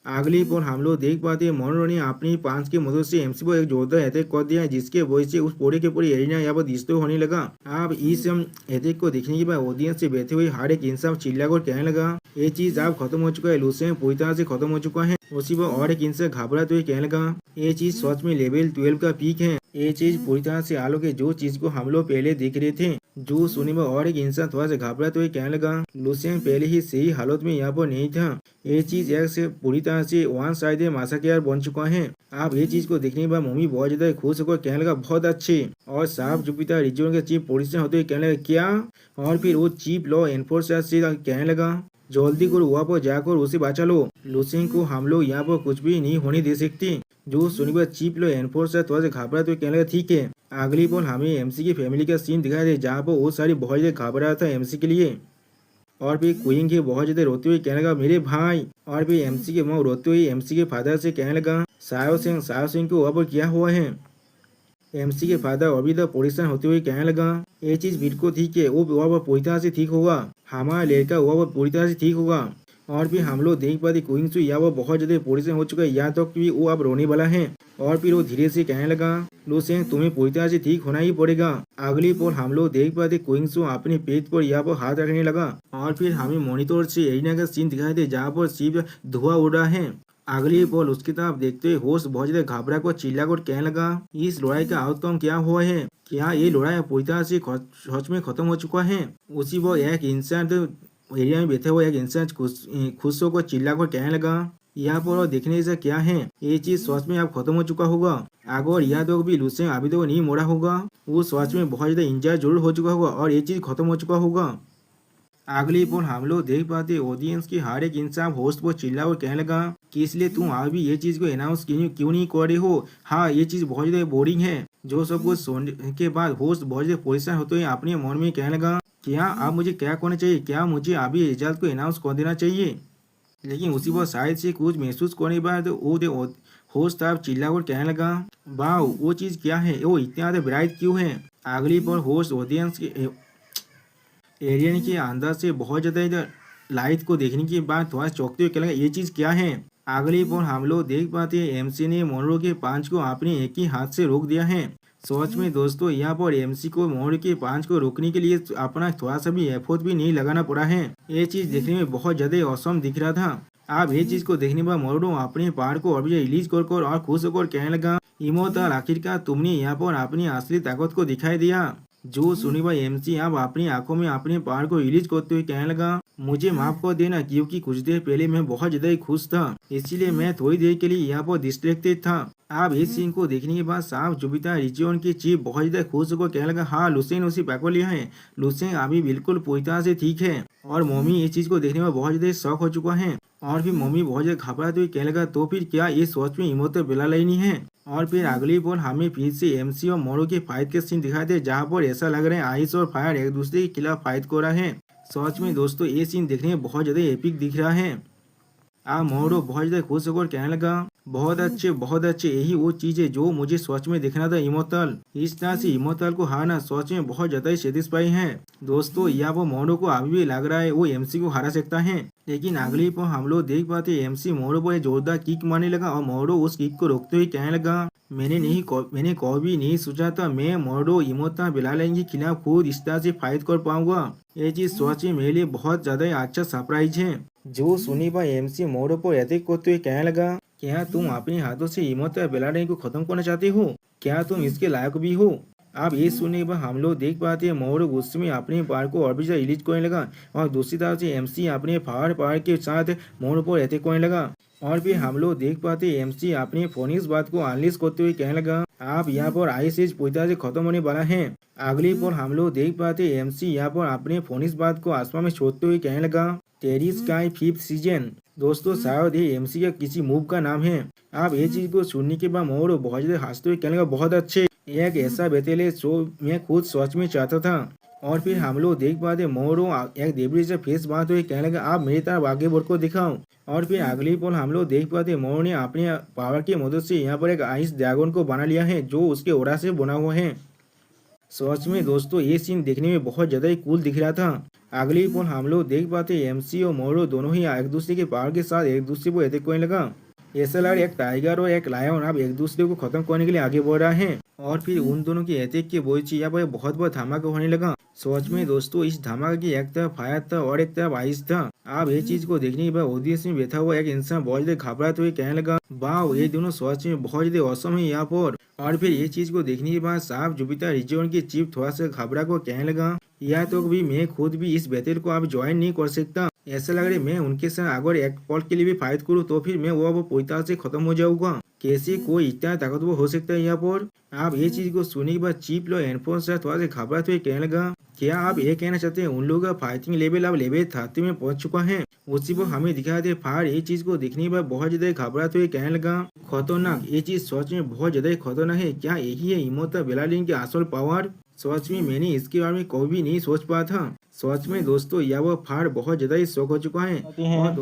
A: अगली पर हम लोग देख पाते हैं मोरू ने अपनी पांच की मदद से एमसी पर एक जोरदार अटैक कर दिया है, जिसके वजह से उस पूरे के पूरे एरिया यहाँ पर डिस्ट्रॉय होने लगा। आप इस अटैक को देखने के बाद ऑडियंस से बैठे हुए हर एक इंसान चिल्लाकर कहने लगा, ये चीज आप खत्म हो चुका है, लुसियन पूरी तरह से खत्म हो चुका है। उसी पर और एक इंसान घबराते हुए कहने लगा, ये चीज सच में लेवल 12 का पीक है, ये चीज पूरी तरह से अलग है जो चीज को हम लोग पहले देख रहे थे। जो सुनने में और एक इंसान थोड़ा सा घबराते हुए कहने लगा, लुसियन पहले ही सही हालत में यहाँ पर नहीं था, ये चीज एक से पूरी तरह से वन साइड मासाकेर बन चुका है। आप ये चीज को देखने के बाद मम्मी बहुत ज्यादा खुश होकर कहने लगा, बहुत अच्छे। और साफ जुपिटर रीजन के चीफ पोलिस होते हुए कहने लगा, क्या? और फिर वो चीफ लॉ एनफोर्सर से कहने लगा, जल्दी करो वहाँ पर जाकर उसे बचा लो, लुसियन को हम लोग यहाँ पर कुछ भी नहीं होने दे सकते। जो सुनिए चीफ लो एनफोर्सर थोड़ा सा घबरा तो कहने लगा, ठीक है। अगली पल हमें एमसी की फैमिली का सीन दिखाई दे, जहाँ पर वो सारी बहुत ज्यादा घबरा था एमसी के लिए। और फिर क्वीन के बहुत ज्यादा रोते हुए कहने लगा, मेरे भाई। और फिर एमसी के माँ रोते हुए एमसी के फादर से कहने लगा, सायो सिंह को वहाँ पर क्या हुआ है? एमसी के फादर अभी तक परेशान होते हुए कहने लगा, ये चीज बिल्कुल ठीक है, वो वहाँ पर पूरी तरह से ठीक होगा, हमारा लड़का वहाँ पर पूरी तरह से ठीक होगा। और फिर हम लोग देख पाते क्वीन सु या वो बहुत ज्यादा परेशान हो चुका है, यहाँ तक कि वो अब रोने वाला है। और फिर वो धीरे से कहने लगा, लुसियन तुम्हें पूरी तरह से ठीक होना ही पड़ेगा। अगली पल हम लोग देख पाते क्वीन सु अपने पेट पर यहाँ पर हाथ रखने लगा। और फिर हमें मॉनिटर से एरिना का सीन दिखाई दे, जहाँ पर सिर्फ धुआं उड़ रहा है। अगली पल उसकी तरफ देखते हुए होस्ट बहुत ज्यादा घबरा कर चिल्ला कर कहने लगा, इस लड़ाई का आउटकम क्या हुआ है? क्या ये लड़ाई पूरी तरह से सच में खत्म हो चुका है? उसी पर एक इंसान एरिया में बैठे हुए एक इंसान खुश होकर चिल्ला कर कहने लगा, यहाँ पर देखने से क्या है, ये चीज सच में अब खत्म हो चुका होगा। अगर यह तो भी लुसियन अभी तो नहीं मोड़ा होगा, वो सच में बहुत ज्यादा इंजर जरूर हो चुका होगा और ये चीज खत्म हो चुका होगा। अगली पल हम लोग देख पाते ऑडियंस के हर एक इंसान होस्ट पर चिल्ला और कहने लगा कि इसलिए तुम अभी ये चीज को अनाउंस क्यों नहीं कर रहे हो? हाँ ये चीज बहुत ज्यादा बोरिंग है। जो सब कुछ सुनने के बाद होस्ट बहुत ज्यादा परेशान होते हुए अपने मन में कहने लगा, क्या अब मुझे क्या करना चाहिए? क्या मुझे अभी रिजल्ट को अनाउंस कर देना चाहिए? लेकिन उसी पर शायद से कुछ महसूस करने के बाद वो होस्ट आप चिल्ला कर कहने लगा, वाह वो चीज क्या है, वो इतना ज्यादा ब्राइट क्यों है? अगली पर होस्ट ऑडियंस के एरियन के अंदर से बहुत ज्यादा लाइट को देखने के बाद थोड़ा चौंकते हुए कहने लगा, ये चीज क्या है? अगली पर हम लोग देख पाते हैं एमसी ने मोनरो के पांच को अपने एक ही हाथ से रोक दिया है। सच में दोस्तों यहाँ पर एमसी को मोनरो के पांच को रोकने के लिए अपना थोड़ा सा भी एफर्ट भी नहीं लगाना पड़ा है। ये चीज देखने में बहुत ज्यादा औसम दिख रहा था। आप ये चीज को देखने पर मोनरो अपने पहाड़ को अभी रिलीज कर और खुश होकर कहने लगा, इमोर्टल आखिरकार तुमने यहाँ पर अपनी असली ताकत को दिखाई दिया। जो सुनी भाई एमसी अब अपनी आंखों में अपने पहाड़ को रिलीज करते हुए कहने लगा, मुझे माफ कर देना क्योंकि कुछ देर पहले मैं बहुत ज्यादा ही खुश था, इसलिए मैं थोड़ी देर के लिए यहाँ पर डिस्ट्रैक्टेड था। आप इस सीन को देखने के बाद साफ जुबिता रिजियन की चीफ बहुत ज्यादा खुश होकर कहने लगा, हाँ लुसेन उसी पैको लिया है, लुसेन अभी बिल्कुल पूरी तरह से ठीक है। और मम्मी इस चीज को देखने में बहुत ज्यादा शौक हो चुका है। और फिर मम्मी बहुत ज्यादा घबराते हुए कहने लगा, तो फिर क्या ये सोच में हिम्मत बेला नहीं है। और फिर अगली बार हमें फिर से एमसी और मोरो के फाइट के सीन दिखाई दे, जहाँ पर ऐसा लग रहा है आइस और फायर एक दूसरे के खिलाफ फाइट कर रहा है। सच में दोस्तों ये सीन देखने में बहुत ज्यादा एपिक दिख रहा है। मोरो बहुत ज्यादा खुश होकर कहने लगा, बहुत अच्छे, यही वो चीज है जो मुझे सच में देखना था इमोर्टल। इस तरह से इमोर्टल को हारना सच में बहुत ज्यादा ही सेटिस्फाई है। दोस्तों या वो मोरो को अभी भी लग रहा है वो एमसी को हरा सकता है, लेकिन अगली पर हम लोग देख पाते एमसी मोरो पर जोरदार किक मारने लगा और मोरो उस किक को रोकते हुए कहने लगा, मैंने कभी नहीं सोचा था मैं मोरो इमोर्टल बेलालेन के खिलाफ खुद इस तरह से फाइट कर पाऊंगा। ये चीज सच में मेरे लिए बहुत ज्यादा अच्छा सरप्राइज है। जो सुनी पर एमसी मोरो पर अटैक करते हुए कहने लगा, क्या तुम अपने हाथों से इमोर्टल बेलालेन को खत्म करना चाहते हो? क्या तुम इसके लायक भी हो? अब ये सुनने पर हम लोग देख पाते हैं मोरो गुस्से में अपने पार को और भी ज्यादा रिलीज करने लगा और दूसरी तरफ से एमसी अपने पार के साथ मोरो पर अटैक करने लगा। और फिर हम लोग देख पाते हैं एमसी अपने फोनिक्स बात को अनलीज करते हुए कहने लगा, आप यहाँ पर आइस एज पूरी तरह से खत्म होने वाला है। अगली पर हम लोग देख पाते हैं एमसी यहाँ पर अपने फोनिक्स बात को आसमान में छोड़ते हुए कहने लगा, टेरी स्काई 5th सीजन। दोस्तों शायद ये एमसी का किसी मूव का नाम है। आप ये चीज को सुनने के बाद मोरो बहुत ज्यादा हंसते हुए कहने लगा, बहुत अच्छे, एक ऐसा बेतेले शो मैं खुद सच में चाहता था। और फिर हम लोग देख पाते मोरो एक देवरी से फेस बात हुए कहने लगा, आप मेरी तरफ आगे बढ़ को दिखाओ। और फिर अगली पल हम लोग देख पाते मोरो ने अपने पावर की मदद से यहाँ पर एक आइस ड्रैगन को बना लिया है जो उसके ओरा से बना हुआ है। सच में दोस्तों ये सीन देखने में बहुत ज्यादा ही कूल दिख रहा था। अगली पल हम लोग देख पाते एमसी और मोरो दोनों ही एक दूसरे के पावर के साथ एक दूसरे को अटैक करने लगा। ऐसा लग रहा है एक टाइगर और एक लायन अब एक दूसरे को खत्म करने के लिए आगे बढ़ रहा है। और फिर उन दोनों की अटैक के वजह से यहाँ पर बहुत बड़ा धमाका होने लगा। सच में दोस्तों इस धमाके की एक तरफ फायर था और एक तरफ आइस था। आप ये चीज को देखने के बाद ऑडियंस में बैठा हुआ एक इंसान बहुत ज्यादा घबराते हुए कहने लगा, वाह ये दोनों सच में बहुत ज्यादा औसम है यहाँ पर। और फिर ये चीज को देखने के बाद साफ जुपिटर रिजियन के चीफ थोड़ा सा घबरा को कहने लगा, या तो भी मैं खुद भी इस बैटल को अब ज्वाइन नहीं कर सकता। ऐसा लग रहा है मैं उनके साथ अगर एक पल के लिए भी फाइट करूँ तो फिर मैं वो पूरी तरह से खत्म हो जाऊंगा। कैसे कोई इतना ताकतवर हो सकता है यहाँ पर? आप ये चीज को सुनने के बाद चीफ लो एनफोर्सर थोड़ा सा घबराते हुए कहने लगा, क्या आप ये कहना चाहते हैं उन लोगों का फाइटिंग लेवल अब लेवल 30 में पहुंच चुका है? उसी पर हमें दिखा दे फायर ये चीज को देखने के बाद बहुत ज्यादा घबराते हुए कहने लगा, खतरनाक, ये चीज सच में बहुत ज्यादा खतरनाक है। क्या यही है इमोर्टल बेलालेन की असल पावर? सच में मैंने इसके बारे में कभी नहीं सोच पाया था। सच में दोस्तों यह वो फायर बहुत ज्यादा ही शौक हो चुका है।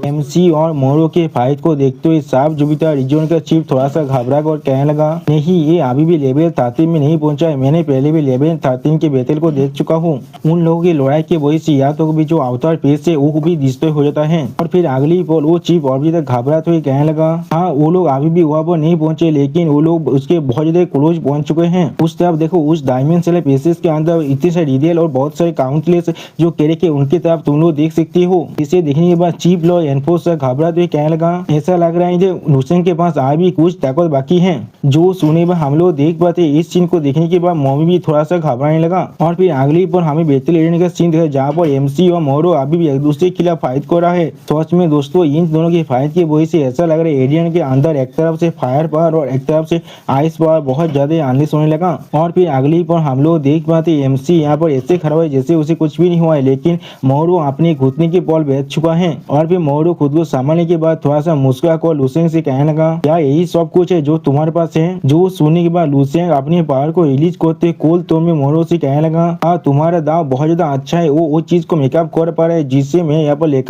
A: एमसी और मोरो के फाइट को देखते हुए साफ जुपिटर रिजियन का चीफ थोड़ा सा घबरा कर कहने लगा, नहीं ये अभी भी लेवल 30 में नहीं पहुंचा है। मैंने पहले भी लेवल 13 के बैटल को देख चुका हूँ। उन लोगों की लड़ाई के वजह से या तो भी जो अवतार पेज से वो भी डिस्ट्रॉय हो जाता है। और फिर अगली पल वो चीफ और भी तक घबराते हुए कहने लगा, हाँ वो लोग अभी भी वहाँ पर नहीं पहुंचे लेकिन वो लोग उसके बहुत ज्यादा क्लोज पहुंच चुके हैं। उस तरफ देखो उस डायमेंशनल पेसेस के अंदर इतने सारे रियल और बहुत सारे काउंटलेस जो कैरेक्टर उनकी तरफ तुम लोग देख सकते हो। इसे देखने के बाद चीफ लॉ एनफोर्सर घबराते हुए कहने लगा, ऐसा लग रहा है कि लुसेन के पास आ भी कुछ ताकत बाकी है। जो सुने पर हम लोग देख पाते इस सीन को देखने के बाद मॉमी भी थोड़ा सा घबराने लगा। और फिर अगली पर हमें बैटल एरिया का सीन देखा जहाँ पर एमसी और मोरो अभी भी एक दूसरे के खिलाफ फाइट कर रहा है। सच में दोस्तों इन दोनों की फाइट की वजह से ऐसा लग रहा है एरियन के अंदर एक तरफ से फायर पावर और एक तरफ से आइस पावर बहुत ज्यादा अनलिश होने लगा। और फिर अगली पर हम लोग देख पाते एमसी यहाँ पर ऐसे खड़ा हुआ है जैसे उसे कुछ भी नहीं हुआ है, लेकिन मोरो अपने घुटने के बॉल बेच चुका है। और फिर मोरो खुद को संभालने के बाद थोड़ा सा मुस्कुरा कर लुसेन से कहने लगा, क्या यही सब कुछ है जो तुम्हारे पास है? जो सुनने के बाद लुसेन अपने पावर को रिलीज करते कोल तो में मोरो से कहने लगा, हाँ तुम्हारा दाव बहुत ज्यादा अच्छा है। वो चीज को मेकअप कर पा रहा है जिससे मैं यहाँ पर लेक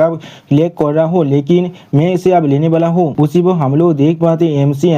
A: कर रहा हूँ, लेकिन मैं इसे अब लेने वाला हूँ। उसी पर हम लोग देख पाते एमसी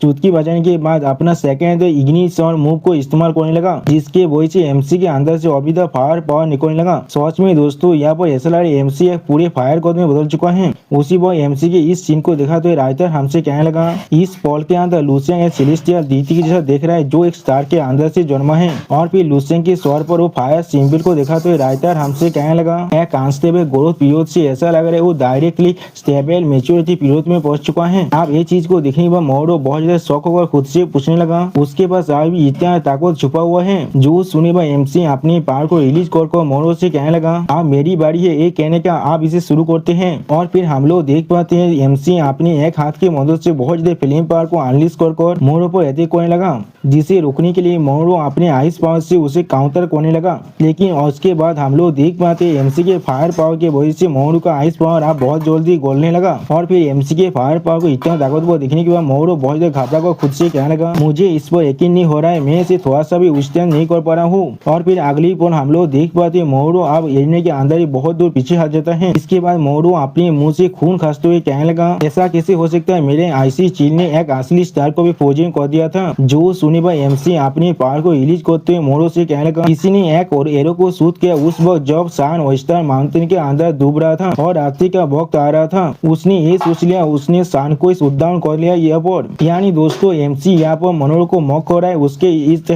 A: चुटकी बजाने के बाद अपना सेकेंड इग्निशन और मूव को इस्तेमाल करने लगा, जिसके वजह से एमसी के अंदर से अभी तक फायर पावर निकलने लगा। सच में दोस्तों यहाँ पर ऐसा लग रहा है एमसी एक पूरे फायर कोड में बदल चुका है। उसी पर एमसी के इस सीन को देखा तो राइटर हमसे कहने लगा, इस पॉल के अंदर लुसेन एक सेलेस्टियल दीति की जैसा देख रहा है जो एक स्टार के अंदर से जन्मा है। और फिर लुसेन के स्वर पर वो फायर सिंबल को देखा तो राइटर हमसे कहने लगा, एक अनस्टेबल ग्रोथ पीरियड से ऐसा लग रहा है वो डायरेक्टली स्टेबल मेच्योरिटी पीरियड में पहुंच चुका है। आप ये चीज को देखने के बाद मोरो बहुत ज्यादा शौक होकर खुद से पूछने लगा, उसके पास अभी इतना ताकत छुपा हुआ है? जो सुने बाद एमसी अपनी पावर को रिलीज कर मोरो से से कहने लगा अब मेरी बारी है ये कहने का, आप इसे शुरू करते हैं। और फिर हम लोग देख पाते हैं एमसी अपने एक हाथ की मदद से बहुत ज्यादा फ्लेम पावर को अनलीश कर मोरो पर अटैक करने लगा, जिसे रोकने के लिए मोरो अपने आइस पावर से उसे काउंटर करने लगा। लेकिन उसके बाद हम लोग देख पाते हैं एमसी के फायर पावर के वजह से मोरो का आइस पावर अब बहुत जल्दी गलने लगा। और फिर एमसी के फायर पावर को इतना ताकतवर देखने के बाद मोरो बहुत ज्यादा घबरा कर खुद से कहने लगा मुझे इस पर यकीन नहीं हो रहा है, मैं इसे थोड़ा सा भी विस्तार नहीं कर पा रहा हूँ। और फिर अगली पल हम लोग देख पाते हैं मोरो अब एरिना के अंदर ही बहुत दूर पीछे हट जाता है। इसके बाद मोरो अपने मुंह से खून खासते हुए कहने लगा ऐसा कैसे हो सकता है, मेरे आईसी चील ने एक असली स्टार को भी फ्रोजन कर दिया था। जो सुने पर एमसी अपने पावर को रिलीज करते हुए मोरो से कहने लगा किसी ने एक और एरो को शूट किया उस वक्त जब सान वेस्टर्न माउंटेन के अंदर डूब रहा था और रात्रि का वक्त आ रहा था। उसने ये सोच लिया उसने सान को इस उद्यान कर लिया यहाँ पर। यानी दोस्तों एमसी यहाँ पर मनोर को मौक कर रहा है उसके इस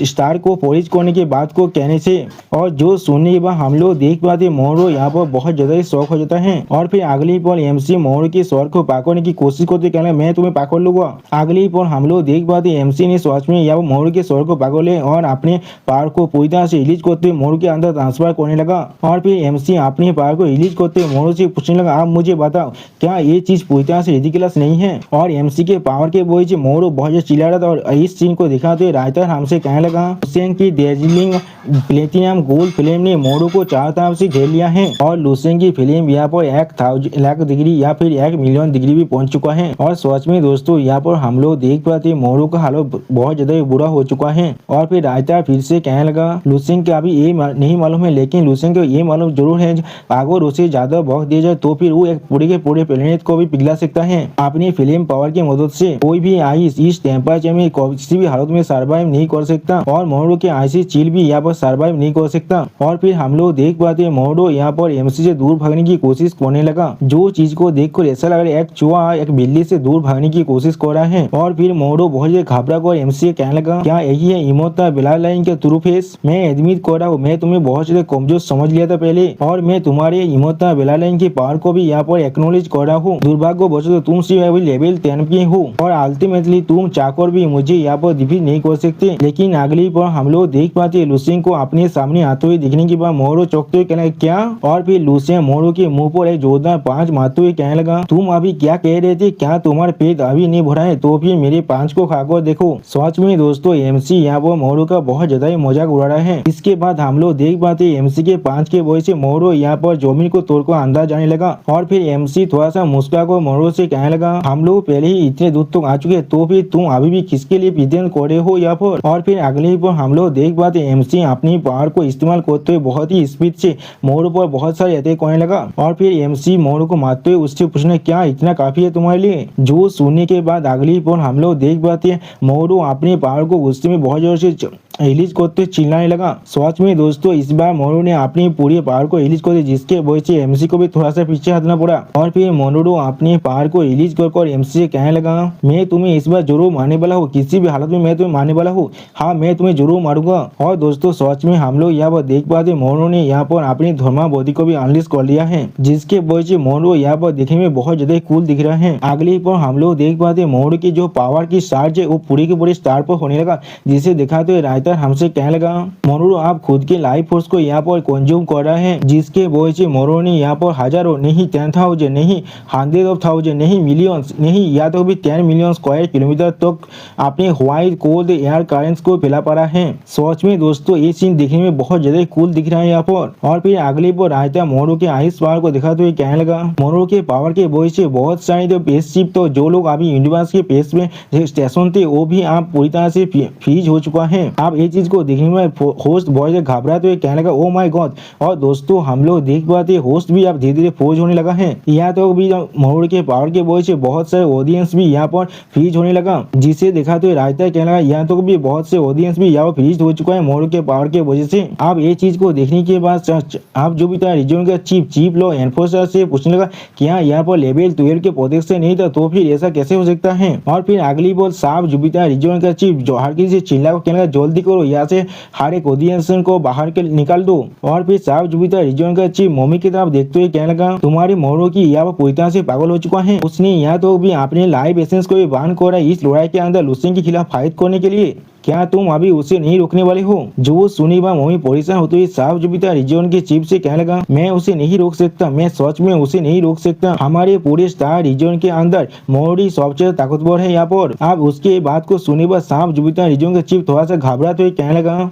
A: स्टार को फोरिज करने के बाद को कहने से। और जो सुनने के बाद हम लोग देख पाते मोरो यहाँ पर बहुत ज्यादा शौक हो जाता है। और फिर अगली पल एमसी मोरो के स्वर को पकड़ने की कोशिश करते कहना मैं तुम्हें पकड़ लूंगा। अगली पल हम लोग देख पाते एमसी ने सच में यहाँ मोरो के स्वर को पकड़ ले और अपने पावर को पूरी तरह से रिलीज करते मोरो के अंदर ट्रांसफर करने लगा। और फिर एमसी अपने पावर को रिलीज करते मोरो से पूछने लगा आप मुझे बताओ क्या ये चीज पूरी तरह से रिडिकुलस नहीं है। और एमसी के पावर के वजह से मोरो बहुत ज्यादा चिल्ला रहा था। और इस सीन को दिखाते हुए राइटर हमसे कहने लगा लुसेन की दार्जिलिंग प्लेटिनम गोल्ड फिल्म ने मोरो को चारों तरफ से घेर लिया है और लुसेन की फिल्म यहाँ पर 1,00,000 डिग्री या फिर 1,000,000 डिग्री भी पहुंच चुका है। और सच में दोस्तों यहाँ पर हम लोग देख पाते मोरो का हालत बहुत ज्यादा बुरा हो चुका है। और फिर राइटर फिर से कहने लगा लुसेन का अभी ये नहीं मालूम है, लेकिन लुसेन को ये मालूम जरूर है अगर उसे ज्यादा वक्त दिया जाए तो फिर वो एक पूरे के पूरे प्लेनेट को भी पिघला सकता है। अपनी फिल्म पावर की मदद से कोई भी आइस इस टेम्परेचर में किसी भी हालत में सर्वाइव नहीं कर सकता और मोरो के आइसी चील भी यहाँ पर सर्वाइव नहीं कर सकता। और फिर हम लोग देख पाते हैं मोरो यहाँ पर एमसी से दूर भागने की कोशिश करने लगा। जो चीज को देखकर ऐसा लग रहा है एक चूहा एक बिल्ली से दूर भागने की कोशिश कर रहा है। और फिर मोरो बहुत ज्यादा घबरा कर एमसी से कहने लगा क्या यही है इमोता बिलालाइन के ट्रू फेस। मैं एडमिट कर रहा हूँ मैं तुम्हें बहुत ज्यादा कमजोर समझ लिया था पहले और मैं तुम्हारे इमोता बिलालाइन की पावर को भी यहाँ पर एक्नोलेज कर रहा हूँ। दुर्भाग्यवश तो तुम सिर्फ अभी लेवल 10 की हो और अल्टीमेटली तुम चाकर भी मुझे यहाँ पर डिफीट नहीं कर सकते। लेकिन अगली पर हम लोग देख पाते लुसेन को अपने सामने आते हुए दिखने के बाद मोरो चौंकते हुए कहने क्या। और फिर लुसेन मोरो के मुंह पर एक जोरदार पांच मारते हुए कहने लगा तुम अभी क्या कह रहे थे, क्या तुम्हारा पेट अभी नहीं भरा है तो फिर मेरे पांच को खाकर देखो। सच में दोस्तों एमसी यहाँ पर मोरो का बहुत ज्यादा ही मजाक उड़ा रहा है। इसके बाद हम लोग देख पाते एमसी के पांच के वजह से मोरो यहाँ पर जमीन को तोड़कर अंदर जाने लगा। और फिर एमसी थोड़ा सा मुस्कुरा कर मोरो से कहने लगा हम लोग पहले ही इतने दूर तक आ चुके तो फिर तुम अभी भी किसके लिए प्रेजेंट कर रहे हो यहाँ पर। और फिर अगले पर हम लोग देख पाते एमसी अपनी पावर को इस्तेमाल करते हुए बहुत ही स्पीड से मोरो पर बहुत सारे अटैक करने लगा। और फिर एमसी मोरो को मारते हुए उससे पूछने क्या इतना काफी है तुम्हारे लिए। जो सुनने के बाद अगली पर हम लोग देख पाते हैं मोरो अपने पावर को गुस्से में बहुत जोर से रिलीज करते चिल्लाने लगा। सच में दोस्तों इस बार मोरो ने अपनी पूरी पावर को रिलीज कर दी जिसके वजह से एमसी को भी थोड़ा सा पीछे हटना पड़ा। और फिर मोरो अपनी पावर को रिलीज कर एमसी से कहने लगा मैं तुम्हें इस बार जरूर मारने वाला हूँ, किसी भी हालत में मैं तुम्हें मारने वाला हूँ, हाँ मैं तुम्हें जरूर मारूंगा। और दोस्तों सच में हम लोग यहाँ पर देख पाते मोरो ने यहाँ पर अपनी धर्मावधि को भी अनलीज कर लिया है जिसके वजह से मोरो यहाँ पर देखने में बहुत ज्यादा कूल दिख रहा है। अगले पर हम लोग देख पाते मोरो की जो पावर की चार्ज है वो पूरी के पूरी स्टार पर होने लगा जिसे दिखाते हुए राइटर हमसे कहने लगा मोरो आप खुद के लाइफ फोर्स को यहाँ पर कंज्यूम कर रहा है जिसके वजह से मोरो ने यहाँ पर हजारों नहीं 10,000 नहीं 100,000 नहीं मिलियंस नहीं या तो भी 10 मिलियन स्क्वायर किलोमीटर तक अपने व्हाइट कोल्ड एयर करेंट्स को फैला पा रहा है। सच में दोस्तों ये सीन देखने में बहुत ज्यादा कूल दिख रहा है यहाँ पर। और फिर अगले पर राइटर मोरो के आइस पावर को दिखाते हुए कहने लगा मोरो के पावर के वजह से बहुत सारे जो स्पेसशिप तो जो लोग अभी यूनिवर्स के स्पेस में स्टेशन थे वो भी आप पूरी तरह से फ्रीज हो चुका है। आप ये चीज को देखने में होस्ट बहुत ज्यादा घबराते हुए कहने लगा ओ माय गॉड। और दोस्तों हम लोग देख पाते होस्ट भी अब धीरे धीरे फ्रोज होने लगा है। यहाँ तो भी मोरो के पावर के वजह से बहुत सारे ऑडियंस भी यहाँ पर फ्रीज होने लगा जिसे दिखाते हुए राइटर कहने लगा यहाँ तो भी बहुत से ऑडियंस भी यहाँ फ्रीज हो चुका है मोरो के पावर के वजह से। आप ये चीज को देखने के बाद आप जो भी था रीजन का चीफ लॉ एनफोर्सर से पूछने लगा क्या यहाँ पर लेवल 12 के प्रोटेक्शन नहीं था तो फिर ऐसा कैसे हो सकता है। और फिर अगली बार साफ जुपिटर रीजन का चीफ जो हर किसी चिल्ला को कहने लगा जल्दी करो यहाँ से हर एक ऑडियंस को बाहर के निकाल दो। और फिर साफ जुपिटर रीजन का चीफ मोमी की तरफ देखते हुए कहने लगा तुम्हारी मोरो की यहाँ पर पूरी तरह से पागल हो चुका है। उसने यहाँ तो भी अपने लाइफ एसेंस को भी बांध कर इस लड़ाई के अंदर लुसेन के खिलाफ फाइट करने के लिए। क्या तुम अभी उसे नहीं रोकने वाले हो? जो सुनी वह मोमी परेशान होते हुए साफ जुबिता रीजन के चीफ से कहने लगा, मैं उसे नहीं रोक सकता, मैं सच में उसे नहीं रोक सकता। हमारे पूरे स्टार रीजन के अंदर मोरी सबसे ताकतवर है यहाँ पर। अब उसके बात को सुने वह साफ जुबिता रीजन का चीफ थोड़ा सा घबराते हुए कहने लगा,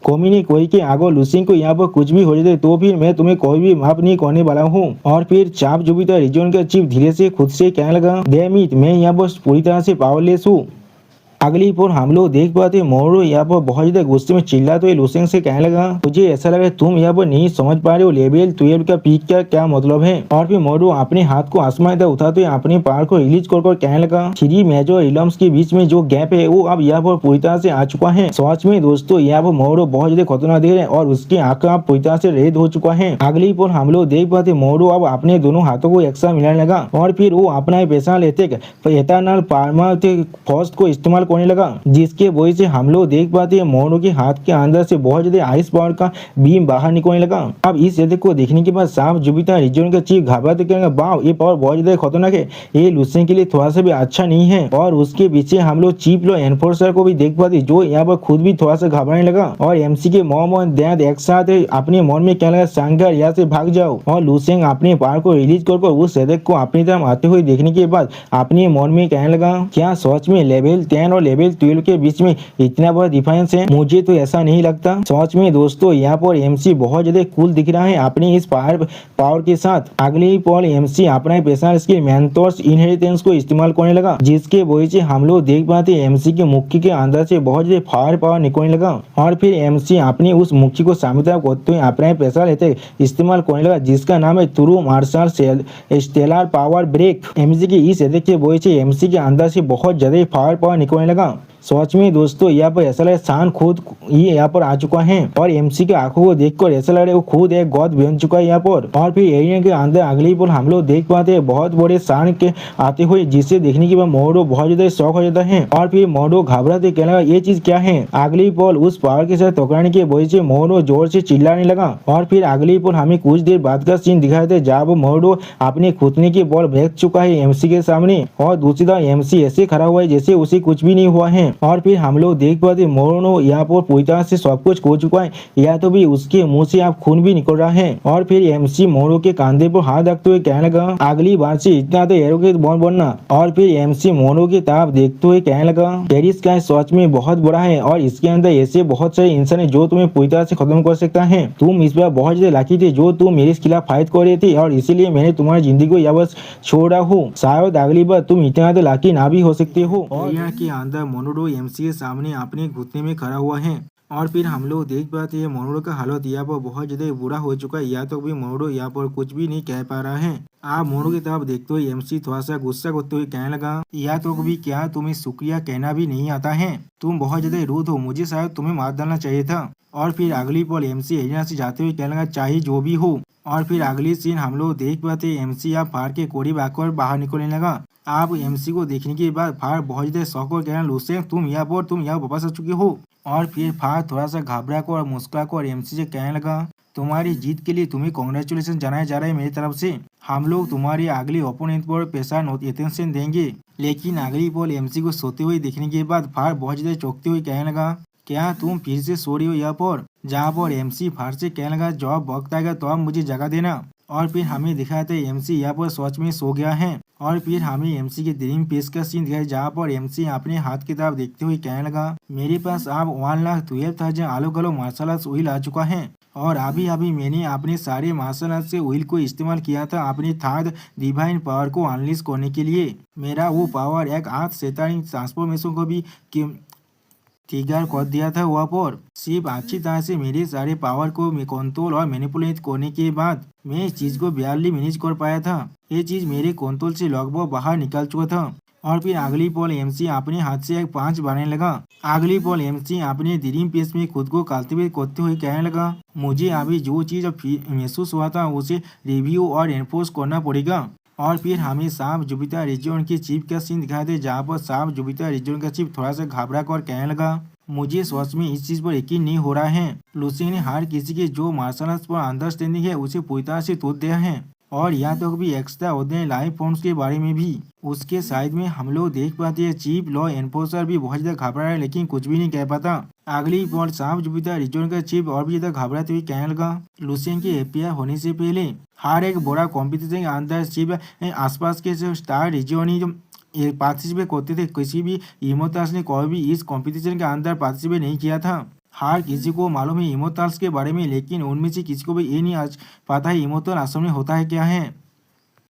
A: कोमिनी कोई के आगो लुसिंग को यहाँ पर कुछ भी हो जाए तो फिर मैं तुम्हें कोई भी माफ नहीं करने वाला हूँ। और फिर चाप जुबिता रीजन का चीफ धीरे से खुद से कहने लगा, डैम इट, मैं यहाँ पर पूरी तरह से पावरलेस हूँ। अगली पोर हम लोग देख पाते मोरू यहाँ पर बहुत ज्यादा गुस्से में चिल्ला तो लुसेंग से कहने लगा, मुझे ऐसा लगा तुम यहाँ पर नहीं समझ पा रहे हो लेवल 12 का पीक का क्या मतलब है। और फिर मोरू अपने हाथ को आसमान तक उठाते हुए अपने पावर को रिलीज कर कहने लगा, 3 मेजर इलम्स के बीच में जो गैप है वो अब यहाँ पर पूरी तरह से आ चुका है। सच में दोस्तों यहाँ पर मोरू बहुत ज्यादा खतरनाक दिख रहे हैं और उसकी आंखें अब पूरी तरह से रेड हो चुका है। अगली पोर हम लोग देख पाते मोरू अब अपने दोनों हाथों को एक साथ मिलाने लगा और फिर वो अपना पैसा लेते एथेनॉल पार्मा फर्स्ट को इस्तेमाल करने लगा, जिसके वजह से हम लोग देख पाते हैं मोरू के हाथ के अंदर से बहुत ज्यादा आइस पावर का बीम बाहर निकलने लगा। अब इस यदि को देखने के बाद साफ जुबिता रीजन का चीफ घबराते कहेंगे, वाह ये पावर बहुत ज्यादा खतरनाक है, ये लुसेंग के लिए थोड़ा सा भी अच्छा नहीं है। और उसके पीछे हम लोग चीफ लो एनफोर्सर को भी देख पाते जो यहाँ पर खुद भी थोड़ा सा घबराने लगा और एमसी के मॉम और डैड एक साथ अपने मन में कहने लगा, सांगर यहाँ से भाग जाओ। और लुसेंग अपने पावर को रिलीज कर उस सदक को अपनी तरफ आते हुए देखने के बाद अपने मन में कहने लगा, क्या सच में लेवल 10 और लेवल 12 के बीच में इतना बड़ा डिफरेंस है? मुझे तो ऐसा नहीं लगता। सच में दोस्तों यहाँ पर एमसी बहुत ज्यादा कूल दिख रहा है अपने इस पावर के साथ। अगले पल एमसी अपना पर्सनल स्किल मेंटोर्स इनहेरिटेंस को इस्तेमाल करने लगा, जिसके वजह से हम लोग देख पाते एमसी के मुक्की के अंदर से बहुत ज्यादा फायर पावर निकलने लगा। और फिर एमसी अपनी उस मुक्की को सामने करते हुए अपना पर्सनल इस्तेमाल करने लगा, जिसका नाम है true marshal stellar power break. MC की इस के वजह से एमसी के अंदर से बहुत ज्यादा फायर पावर निकलने लगा। सच में दोस्तों यहाँ पर ऐसा लग शान खुद ये यहाँ पर आ चुका है और एमसी के आंखों को देखकर ऐसा लग रहा है वो खुद एक गॉड बन चुका है यहाँ पर। और फिर एरिया के अंदर अगली पल हम लोग देख पाते हैं बहुत बड़े शान के आते हुए, जिसे देखने के बाद मोरो बहुत ज्यादा शौक हो जाता है। और फिर मोरो घबराते कहने लगा, ये चीज क्या है? अगली पल उस पावर के साथ टकराने की वजह से मोरो जोर से चिल्लाने लगा। और फिर अगली पल हमें कुछ देर बाद का सीन दिखाया था जब मोरो अपने खुदने की बॉल फेंक चुका है एमसी के सामने और दूसरी तरफ एमसी ऐसे खड़ा हुआ है जैसे उसे कुछ भी नहीं हुआ है। और फिर हम लोग देख पाते मोरो यहाँ पर पूरी तरह से सब कुछ हो चुका है, या तो भी उसके मुंह से आप खून भी निकल रहा है। और फिर एमसी मोरो के कंधे पर हाथ रखते हुए कहने लगा, अगली बार से इतना तो एरोगेंट मत बनना। और फिर एमसी मोरो की तरफ देखते हुए कहने लगा, पेरिस का सच में बहुत बड़ा है और इसके अंदर ऐसे बहुत सारे इंसान है जो तुम्हें पूरी तरह से खत्म कर सकता है। तुम इस बार बहुत ज्यादा लकी थे जो तुम मेरे खिलाफ फाइट कर रहे थे और इसीलिए मैंने तुम्हारी जिंदगी को यहाँ बस छोड़ रहा हूँ। शायद अगली बार तुम इतना तो लकी ना भी हो सकते हो। और यहाँ के अंदर मोनोरो एमसी के सामने अपने घुटने में खड़ा हुआ है। और फिर हम लोग देख पाते हैं मोनोरो का हालत यहाँ पर बहुत ज्यादा बुरा हो चुका है, या तो भी मोनोरो यहाँ पर कुछ भी नहीं कह पा रहा है। आप मोनोरो की तरफ देखते हुए एमसी थोड़ा सा गुस्सा करते हुए कहने लगा, या तो भी क्या तुम्हें शुक्रिया कहना भी नहीं आता है? तुम बहुत ज्यादा रूड हो, मुझे शायद तुम्हें मार डालना चाहिए था। और फिर अगली पल एमसी एरिना से जाते हुए कहने लगा, चाहे जो भी हो। और फिर अगली सीन हम लोग देख पाते एमसी आप फार के करीब आकर बाहर निकलने लगा। आप एमसी को देखने के बाद फार बहुत ज्यादा शौक और कहना, लुसेंग तुम यहाँ वापस आ चुके हो। और फिर फार थोड़ा सा घबरा कर और मुस्कुरा कर एमसी से कहने लगा, तुम्हारी जीत के लिए तुम्हें कॉन्ग्रेचुलेशन जानाया जा रहा है मेरी तरफ से। हम लोग तुम्हारे अगले ओपोनेंट पर पैसा अटेंशन देंगे। लेकिन अगली पल एमसी को सोते हुए देखने के बाद फार बहुत ज्यादा चौंकते हुए कहने लगा, क्या तुम फिर से सो रही हो यहाँ पर? जहाँ पर एमसी फार से कहने लगा, जब वक्त आएगा तो आप मुझे जगह देना। और फिर हमें दिखाया था एमसी यहाँ पर सच में सो गया है। और फिर हमें एमसी के ड्रीम पेश का सीन दिखाया जहाँ पर एमसी अपने हाथ की तरफ देखते हुए कहने लगा, मेरे पास अब 1,12,000 अलग अलग मार्शल आर्ट्स व्हील आ चुका है और अभी अभी मैंने अपने सारे मार्शल आर्ट्स के व्हील को इस्तेमाल किया था अपनी थर्ड डिवाइन पावर को अनलीज करने के लिए। मेरा वो पावर एक आर्थ सैतानिक ट्रांसफॉर्मेशन को भी ट्रिगर कर दिया था वहाँ पर। सिर्फ अच्छी तरह से मेरे सारे पावर को कंट्रोल और मैनिपुलेट करने के बाद मैं इस चीज को बारली मैनेज कर पाया था। ये चीज मेरे कंट्रोल से लगभग बाहर निकल चुका था। और फिर अगली पल एमसी अपने हाथ से एक 5 बनाने लगा। अगली पल एमसी अपने ड्रीम पेस में खुद को कल्टिवेट करते हुए कहने लगा, मुझे अभी जो चीज महसूस हुआ था उसे रिव्यू और एनफोर्स करना पड़ेगा। और फिर हमें साफ जुपिटर रीजन के चीफ का सीन दिखाई दे जहाँ पर साफ जुपिटर रीजन का चीफ थोड़ा सा घबरा कर कहने लगा, मुझे सच में इस चीज पर यकीन नहीं हो रहा है। लुसेंग ने हर किसी के जो मार्शल आर्ट्स पर अंडरस्टैंडिंग है उसे पूरी तरह से तोड़ दिया है। और यहाँ तक भी एक्स्ट्रा ऑर्डिनरी लाइफ फॉर्म्स के बारे में भी। उसके साइड में हम लोग देख पाते हैं चीफ लॉ एनफोर्सर भी बहुत ज्यादा घबरा है, लेकिन कुछ भी नहीं कह पाता। अगली पॉइंट सांप जुपिटर रीजन का चीफ और भी ज्यादा घबराते हुए कहने लगा, लूसियन के एपीआई होने से पहले हर एक बड़ा कॉम्पिटिशन के अंदर चीफ आसपास के जो स्टार रीजन ही जो पार्टिसिपेट करते थे, किसी भी इमोटल्स ने कोई भी इस कंपटीशन के अंदर पार्टिसिपेट नहीं किया था। हर किसी को मालूम है इमोटल्स के बारे में, लेकिन उनमें से किसी को भी ये नहीं आज पता है इमोटल असल में होता है क्या है।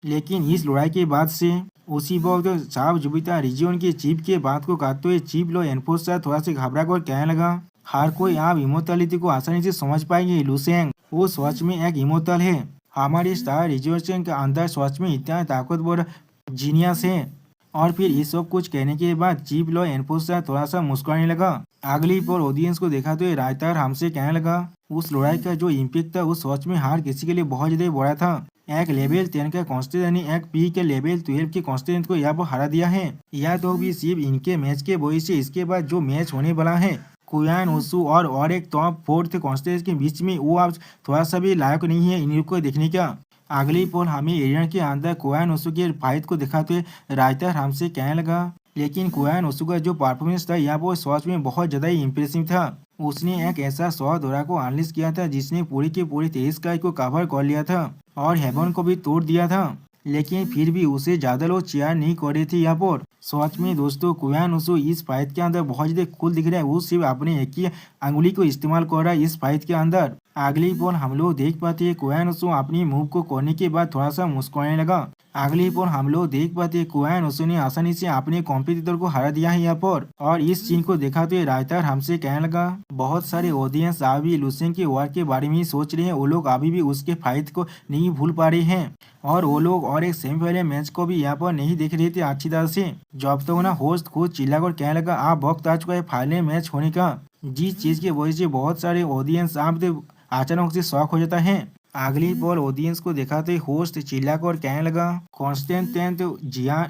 A: लेकिन इस लड़ाई के बाद से उसी वक्त सांप जुपिटर रीजन के चीफ के बात को काटते हुए चीफ लॉ एनफोर्सर थोड़ा सा घबरा कर कहने लगा, हर कोई आप इमोटलिटी को आसानी से समझ पाएंगे लुसेंग, वो सच में एक इमोटल है। हमारे स्टार रीजन के अंदर सच में इतना ताकतवर जीनियस है। और फिर ये सब कुछ कहने के बाद चीफ लॉ एनफोर्सर थोड़ा सा मुस्कुराने लगा। अगली पर ऑडियंस को देखा तो रायतार हमसे कहने लगा, उस लड़ाई का जो इम्पैक्ट था उस सच में हर किसी के लिए बहुत ज्यादा बड़ा था। एक लेवल 10 का कॉन्स्टेंट ने एक पी के लेवल 12 के कॉन्स्टेंट को यहाँ पर हरा दिया है। यह तो भी सिर्फ इनके मैच के वजह से, इसके बाद जो मैच होने वाला है कुयान ओसू और एक टॉप फोर्थ कॉन्स्टेंट के बीच में, वो अब थोड़ा सा भी लायक नहीं है इन को देखने का। अगली पोल हमें एरिया के अंदर कुयान ओसू के फाइट को दिखाते हुए रायतार हमसे कहने लगा, लेकिन कुयान ओसू का जो परफॉर्मेंस था यहाँ पर सच में बहुत ज्यादा इम्प्रेसिव था। उसने एक ऐसा शॉट दौरा को अनलिस्ट किया था जिसने पूरी की पूरी 23 स्काई को कवर कर लिया था और हेवन को भी तोड़ दिया था, लेकिन फिर भी उसे ज्यादा लोग चेयर नहीं कर रहे थे यहाँ पर। सच में दोस्तों कुयान ओसू इस फाइट के अंदर बहुत ज्यादा कूल दिख रहा है, वो सिर्फ अपने एक ही अंगुली को इस्तेमाल कर रहा है इस फाइट के अंदर। अगली बॉल हम लोग देख पाते हैं कुयान ओसू अपनी मूव को करने के बाद थोड़ा सा मुस्कुराने लगा। अगली बॉल हम लोग देख पाते हैं कुयान ओसू ने आसानी से अपने कॉम्पिटिटर को हरा दिया है यहाँ पर। और इस सीन को देखा तो रायतार हमसे कहने लगा, बहुत सारे ऑडियंस अभी लुसेंग के वार के बारे में सोच रहे हैं, वो लोग अभी भी उसके फाइट को नहीं भूल पा रहे हैं और वो लोग और एक सेमीफाइनल मैच को भी यहाँ पर नहीं देख रहे थे अच्छी तरह से। जब तक ना होस्ट खुद चिल्लाकर कहने लगा, आप वक्त आ चुका है फाइनल मैच होने का, जिस चीज की वजह से बहुत सारे ऑडियंस आप अचानक से शॉक हो जाता है। अगली बॉल ऑडियंस को दिखाते होस्ट चिल्लाकर कहने लगा, कॉन्स्टेंटेंट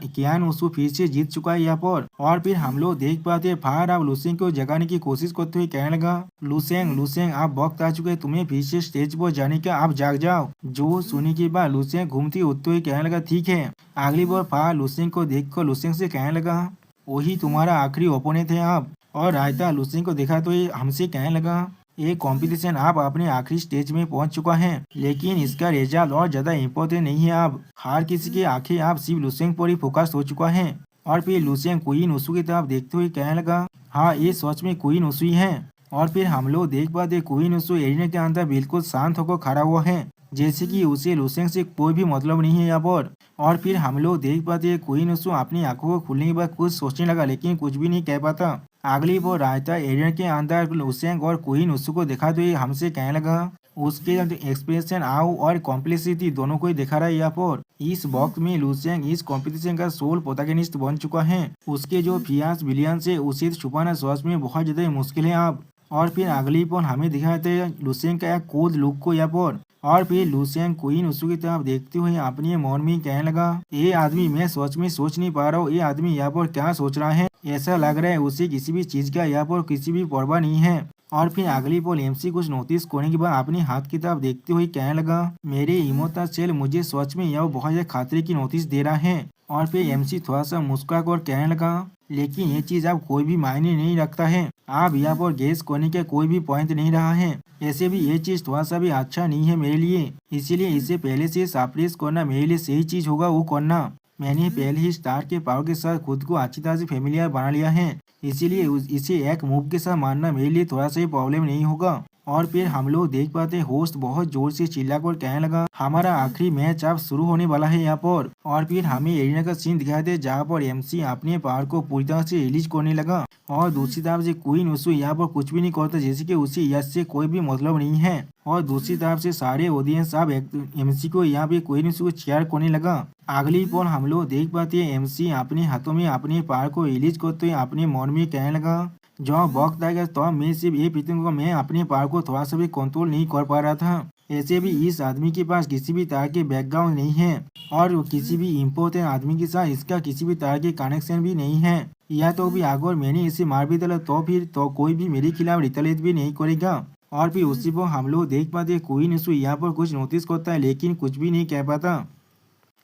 A: कियान ओसू फिर से जीत चुका है यहाँ पर। और फिर हम लोग देख पाते फायर अब लुसेंग को जगाने की कोशिश करते हुए कहने लगा, लुसेंग आप वक्त आ चुके हैं तुम्हें फिर से स्टेज पर जाने का, आप जाग जाओ। जो सुनने के बाद लुसेंग घूमती उठते हुए कहने लगा, ठीक है। अगली बॉल फायर लुसेंग को देखकर लुसेंग से कहने लगा, वही तुम्हारा आखिरी ओपोनेंट है आप। और रायता लुसेंग को देखा तो हमसे कहने लगा, ये कंपटीशन आप अपने आखिरी स्टेज में पहुंच चुका है, लेकिन इसका रिजल्ट और ज्यादा इम्पोर्टेंट नहीं है। अब हर किसी की आंखें आप सिर्फ लुसेंग पर ही फोकस हो चुका है। और फिर लुसेंग क्वीन ओसू की तरफ देखते हुए कहने लगा, हाँ ये सच में क्वीन ओसू ही है। और फिर हम लोग देख पाते क्वीन ओसू एरिना के अंदर बिल्कुल शांत होकर खड़ा हुआ है, जैसे कि उसे लुसेंग से कोई भी मतलब नहीं है यहाँ पर। और फिर हम लोग देख पाते क्वीन ओसू अपनी आंखों को खुलने के बाद कुछ सोचने लगा, लेकिन कुछ भी नहीं कह पाता। अगली वो रायता एरिया के अंदर लुसेंग और क्वीन ओसू को देखा तो हमसे कहने लगा, उसके एक्सप्रेशन आओ और कॉम्प्लेक्सिटी दोनों को ही दिखा रहा है यहाँ पर। इस वक्त में लुसेंग इस कंपटीशन का सोल प्रोटैगनिस्ट बन चुका है। उसके जो फियांस विलियन से उसे छुपाना सच में बहुत ज्यादा मुश्किल है अब। और फिर अगली पल हमें दिखाते हैं लुसेंग का एक कोल्ड लुक को यहाँ पर। और फिर लुसेंग क्वीन ओसू की तरफ देखते हुए अपने मन में कहने लगा, ये आदमी मैं सच में सोच नहीं पा रहा हूँ, ये आदमी यहाँ पर क्या सोच रहा है। ऐसा लग रहा है उसे किसी भी चीज का यहाँ पर किसी भी परवाह नहीं है। और फिर अगली पल एमसी कुछ नोटिस करने के बाद अपने हाथ की तरफ देखते हुए कहने लगा, मेरे इमोशनल सेल मुझे सच में यह बहुत ज्यादा खतरे की नोटिस दे रहा है। और फिर एमसी थोड़ा सा मुस्कुरा कर कहने लगा, लेकिन ये चीज अब कोई भी मायने नहीं रखता है, आप यहाँ पर गेस करने का कोई भी पॉइंट नहीं रहा है। ऐसे भी ये चीज थोड़ा सा भी अच्छा नहीं है मेरे लिए, इसीलिए इसे पहले से सरप्राइज करना मेरे लिए सही चीज होगा वो करना। मैंने पहले ही स्टार के पावर के साथ खुद को अच्छी तरह से फेमिलियर बना लिया है, इसीलिए इसे एक मूव के साथ मारना मेरे लिए थोड़ा सा प्रॉब्लम नहीं होगा। और फिर हम लोग देख पाते होस्ट बहुत जोर से चिल्लाकर कहने लगा, हमारा आखिरी मैच अब शुरू होने वाला है यहाँ पर। और फिर हमें एरिना का सीन दिखाई दे जहाँ पर एमसी अपने पावर को पूरी तरह से रिलीज करने लगा और दूसरी तरफ से क्वीन ओसू यहाँ पर कुछ भी नहीं करता, जैसे कि उसे यश से कोई भी मतलब नहीं है। और दूसरी तरफ से सारे ऑडियंस अब एमसी को यहाँ पे क्वीन ओसू को चेयर करने लगा। अगली पल हम लोग देख पाते हैं एमसी अपने हाथों में अपने पावर को रिलीज करते हुए अपने मन में कहने लगा, जो वक्त आएगा तो मैं सिर्फ ये पीतूंगा, मैं अपने पावर को थोड़ा सा भी कंट्रोल नहीं कर पा रहा था। ऐसे भी इस आदमी के पास किसी भी तरह के बैकग्राउंड नहीं है और किसी भी इम्पोर्टेंट आदमी के साथ इसका किसी भी तरह के कनेक्शन भी नहीं है। या तो भी अगर मैंने इसे मार भी डाला तो फिर तो कोई भी मेरे खिलाफ रिटलेट भी नहीं करेगा। और फिर उसी पर हम लोग देख पाते क्वीन उसको यहाँ पर कुछ नोटिस करता है लेकिन कुछ भी नहीं कह पाता।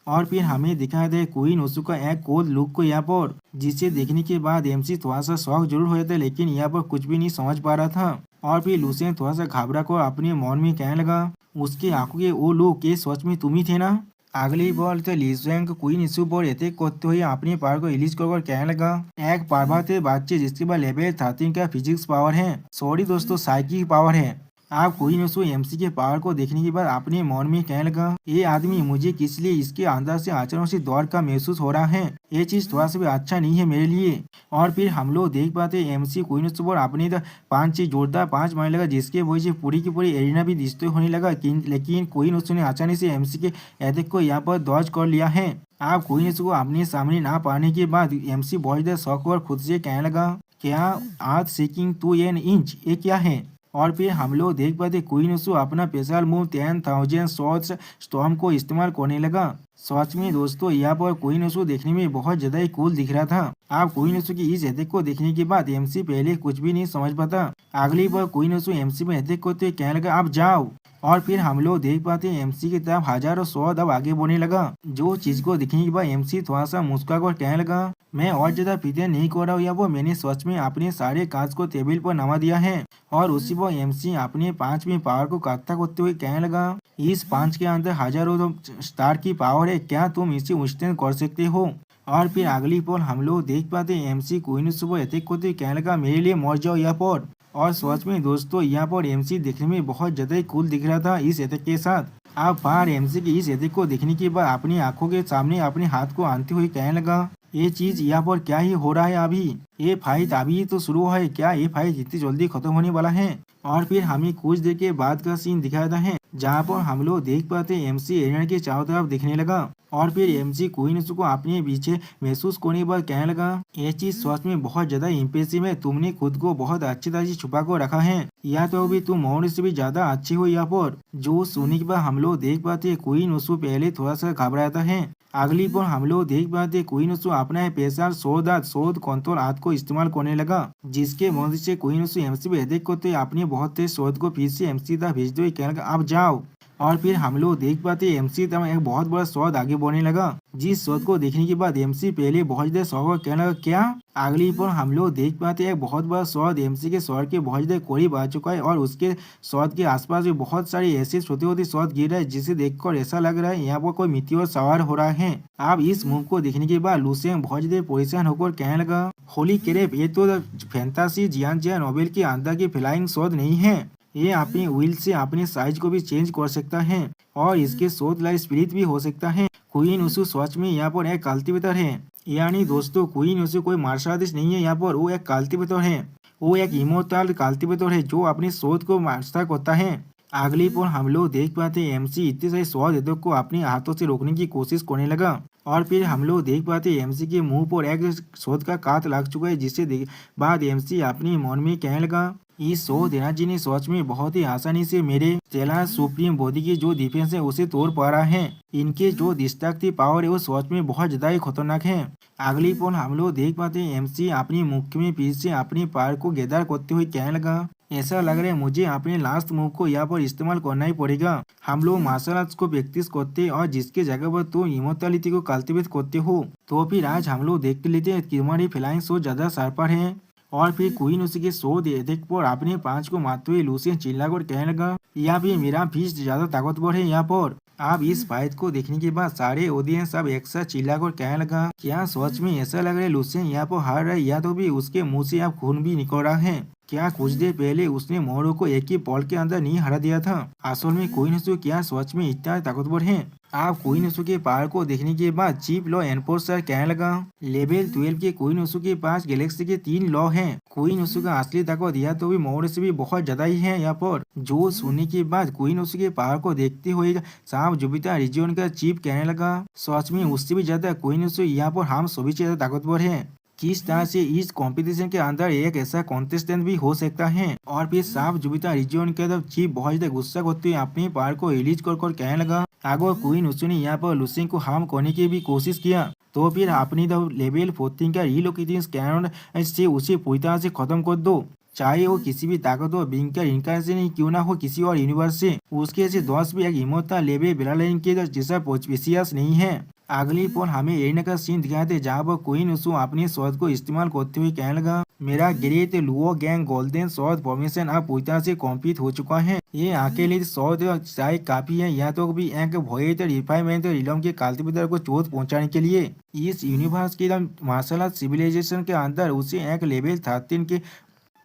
A: और फिर हमें दिखाया था क्वीन ओसू का एक कोल्ड लुक को यहाँ पर, जिसे देखने के बाद एमसी थोड़ा सा शौक जरूर हो जाता है लेकिन यहाँ पर कुछ भी नहीं समझ पा रहा था। और फिर लूसियन थोड़ा सा घबरा कर अपने मन में कहने लगा, उसकी आंखों के वो लोग ये सच में तुम ही थे ना। अगली बॉल तो लिसुएंग क्वीन इशू पर अटैक करते हुए अपने पावर को रिलीज कर कहने लगा, एक पार्वतीय बच्चे जिसके पास लेवल 13 का फिजिक्स पावर है, सॉरी दोस्तों साइकिक पावर है। आप क्वीन ओसू एमसी के पावर को देखने के बाद अपने मन में कहने लगा, ये आदमी मुझे किस लिए इसके अंदर से आचरण से दौड़ का महसूस हो रहा है, ये चीज थोड़ा सा भी अच्छा नहीं है मेरे लिए। और फिर हम लोग देख पाते एमसी क्वीन ओसू पर अपने 5 जोरदार 5 मारने लगा, जिसके वजह से पूरी की पूरी एरिना भी डिस्ट्रॉय होने लगा। लेकिन क्वीन ओसू ने आसानी से एमसी के अटैक को यहाँ पर डॉज कर लिया है। आप क्वीन ओसू को अपने सामने ना पाने के बाद एमसी बहुत ज्यादा शौक और खुद से कहने लगा, क्या आज सीकिंग टू एन इंच ये क्या है। और फिर हम लोग देख पाते क्वीन ओसू अपना स्पेशल मूव 10,000 शॉट्स स्टॉर्म को इस्तेमाल करने लगा। सच में दोस्तों यहाँ पर क्वीन ओसू देखने में बहुत ज्यादा ही कूल दिख रहा था। आप क्वीन ओसू की इस अटैक को देखने के बाद एमसी पहले कुछ भी नहीं समझ पाता। अगली बार क्वीन ओसू एमसी में अटैक करते कहने लगा, आप जाओ। और फिर हम लोग देख पाते हैं एमसी की तरफ हजारों सौ अब आगे बढ़ने लगा। जो चीज को देखने के बाद एमसी थोड़ा सा मुस्कुरा कर कहने लगा, मैं और ज्यादा प्रिटेंड नहीं कर रहा हूँ, या वो मैंने सच में अपने सारे कांच को टेबल पर नवा दिया है। और उसी पर एमसी अपने 5वें पावर को इकट्ठा करते हुए कहने लगा, इस 5 के अंदर हजारों स्टार की पावर है, क्या तुम इसे विस्तार कर सकते हो। और फिर अगली पल हम लोग देख पाते हैं एमसी क्वीन ओसू पर अटैक करते हुए कहने लगा, मेरे लिए मर जाओ यहाँ पर। और सच में दोस्तों यहाँ पर एमसी देखने में बहुत ज्यादा ही कूल दिख रहा था इस अटैक के साथ। आप बाहर एमसी के इस अटैक को देखने के बाद अपनी आंखों के सामने अपने हाथ को आनते हुए कहने लगा, ये चीज यहाँ पर क्या ही हो रहा है अभी, ये फाइट अभी तो शुरू है, क्या ये फाइट इतनी जल्दी खत्म होने वाला है। और फिर हमें कुछ देर के बाद का सीन दिखाता है जहाँ पर हम लोग देख पाते हैं एमसी एरिना के चारों तरफ दिखने लगा। और फिर एमसी क्वीन ओसू को अपने पीछे महसूस करने के बाद कहने लगा, ये चीज सच में बहुत ज्यादा इम्प्रेसिव है, तुमने खुद को बहुत अच्छी तरह से छुपा कर रखा है, या तो अभी तुम मौन से भी ज्यादा अच्छी हो यहाँ पर। जो सुनने के बाद हम लोग देख पाते हैं क्वीन ओसू पहले थोड़ा सा घबराता है। अगली बार हम लोग देख पाते क्वीन ओसू अपना स्पेशल शोध कंट्रोल हाथ को इस्तेमाल करने लगा, जिसके मदद से क्वीन ओसू एमसी पे अटैक करते अपने बहुत तेज शोध को फिर से एमसी तक भेजते हुए कहने लगा, आप जाओ। और फिर हम लोग देख पाते एमसी तक एक बहुत बड़ा शोध आगे बढ़ने लगा, जिस शोध को देखने के बाद एमसी पहले बहुत ज्यादा शौक कहने लगा, क्या। अगली पर हम लोग देख पाते एक बहुत बड़ा शोध एमसी के शोध के बहुत ज्यादा करीब आ चुका है और उसके शोध के आसपास भी बहुत सारी ऐसे छोटे छोटे शोध गिर रहे हैं, जिसे देखकर ऐसा लग रहा है यहाँ पर कोई मीटियोर सवार हो रहा है। अब इस मूव को देखने के बाद लूसियन बहुत ज्यादा परेशान होकर कहने लगा, होली क्रेप, ये तो फैंटासी जियान नोबेल के अंदर की फ्लाइंग शोध नहीं है, ये अपनी व्हील से अपने साइज को भी चेंज कर सकता है और इसके शोध लाइफ स्पिरिट भी हो सकता है। क्वीन ओसू सच में यहाँ पर एक कल्टीवेटर है, यानी दोस्तों क्वीन ओसू कोई मार्शल आर्टिस्ट नहीं है, यहाँ पर वो एक कल्टीवेटर है, वो एक इमोर्टल कल्टीवेटर है जो अपने शोध को मास्टर करता है। अगली पर हम लोग देख पाते हैं एमसी इतने सारे शोध को अपने हाथों से रोकने की कोशिश करने लगा। और फिर हम लोग देख पाते हैं एमसी के मुंह पर एक शोध का काट लग चुका है, जिससे बाद एमसी अपने मन में कहने लगा, इस शोध एनर्जी ने सोच में बहुत ही आसानी से मेरे चेला सुप्रीम बॉडी की जो डिफेंस है उसे तोड़ पा रहा है, इनके जो डिस्ट्रक्टिव पावर है वो सोच में बहुत ज्यादा ही खतरनाक है। अगली पल हम लोग देख पाते हैं एमसी अपनी मुख में पीछे से अपनी पावर को गैदर करते हुए कहने लगा, ऐसा लग रहा है मुझे अपने लास्ट मूव को यहाँ पर इस्तेमाल करना ही पड़ेगा। हम लोग मार्शल आर्ट्स को प्रैक्टिस करते हैं और जिसके जगह पर तुम इमोर्टैलिटी को कल्टिवेट करते हो, तो फिर आज हम लोग देख लेते हैं कि तुम्हारी फ्लाइंग शो ज्यादा शार्पर है। और फिर क्वीन ओसू के शोध अटैक पर अपने 5 को मारते हुए लूसियन चिल्लाकर कहने लगा, या भी मेरा फिस्ट ज्यादा ताकतवर है यहाँ पर। आप इस फाइट को देखने के बाद सारे ऑडियंस सब एक साथ चिल्लाकर कहने लगा, क्या सच में ऐसा लग रहा है लूसियन यहाँ पर हार रहा है, या तो भी उसके मुंह से अब खून भी निकल रहा है। क्या कुछ देर पहले उसने मोरो को एक ही बॉल के अंदर नहीं हरा दिया था। असल में क्वीन ओसू क्या सच में इतना ताकतवर है। आप क्वीन ओसू के पावर को देखने के बाद चीफ लॉ एनफोर्सर कहने लगा, लेवल 12 के क्वीन ओसू के पास गैलेक्सी के 3 लॉ हैं। क्वीन ओसू का असली ताकत यह तो भी मोरो से भी बहुत ज्यादा ही है यहाँ पर। जो सुनने के बाद क्वीन ओसू के पावर को देखते हुए सांप जुपिटर रीजन का चीफ कहने लगा, सच में उससे भी ज्यादा क्वीन ओसू यहाँ पर हम सभी से ज्यादा ताकतवर है। किस तरह से इस कंपटीशन के अंदर एक ऐसा कॉन्टेस्टेंट भी हो सकता है। और फिर सांप जुपिटर रीजन के तरफ चीफ बहुत ज्यादा गुस्सा करते हुए अपने पावर को रिलीज कर कहने लगा, अगर क्वीन ओसू ने यहाँ पर लूसियन को हार्म करने की भी कोशिश किया तो फिर अपनी लेवल 14 का रीलोकेशन कैनन से उसे पूरी तरह से खत्म कर दो। चाहे वो किसी भी ताकतवर बीइंग का इनकार्नेशन ही क्यों ना हो किसी और यूनिवर्स से, उसके ऐसे दोस्त भी एक इमोर्टल लेवे बेरालाइन के जैसा स्पेसियस नहीं है। अगली पोल हमें एरिना का सीन दिखाते जहाँ पर क्वीन उसू अपनी शॉट को इस्तेमाल करते हुए कहने लगा, मेरा great Luo gang golden shot formation अब पूरी तरह से कंप्लीट हो चुका है। ये अकेले शॉट चाहे काफी है, यहाँ तो भी एक भोएट रिफाइनमेंट रिलम के कल्टिवेटर को चोट पहुंचाने के लिए। इस यूनिवर्स के मार्शल आर्ट सिविलाइजेशन के अंदर उसे एक लेवल 13 के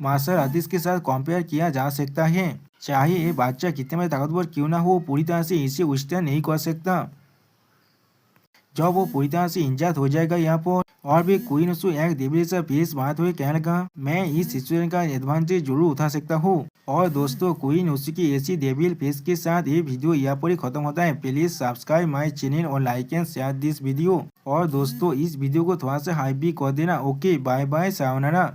A: मार्शल आर्टिस्ट के साथ कंपेयर किया जा सकता है। चाहे ये बच्चा कितने में ताकतवर क्यों ना हो, पूरी तरह से इसे विस्तार नहीं कर सकता। जब वो पूरी तरह से इंजर्ड हो जाएगा यहाँ पर, और भी क्वीन उसको एक देवी जैसा फेस बात हुए कहने लगा, मैं इस सिचुएशन का एडवांटेज जरूर उठा सकता हूँ। और दोस्तों, क्वीन उसकी ऐसी डेविल फेस के साथ ये वीडियो यहाँ पर ही खत्म होता है। प्लीज सब्सक्राइब माय चैनल और like and share this video. और दोस्तों, इस वीडियो को थोड़ा सा हाइप भी कर देना। Okay, bye bye, sayonara.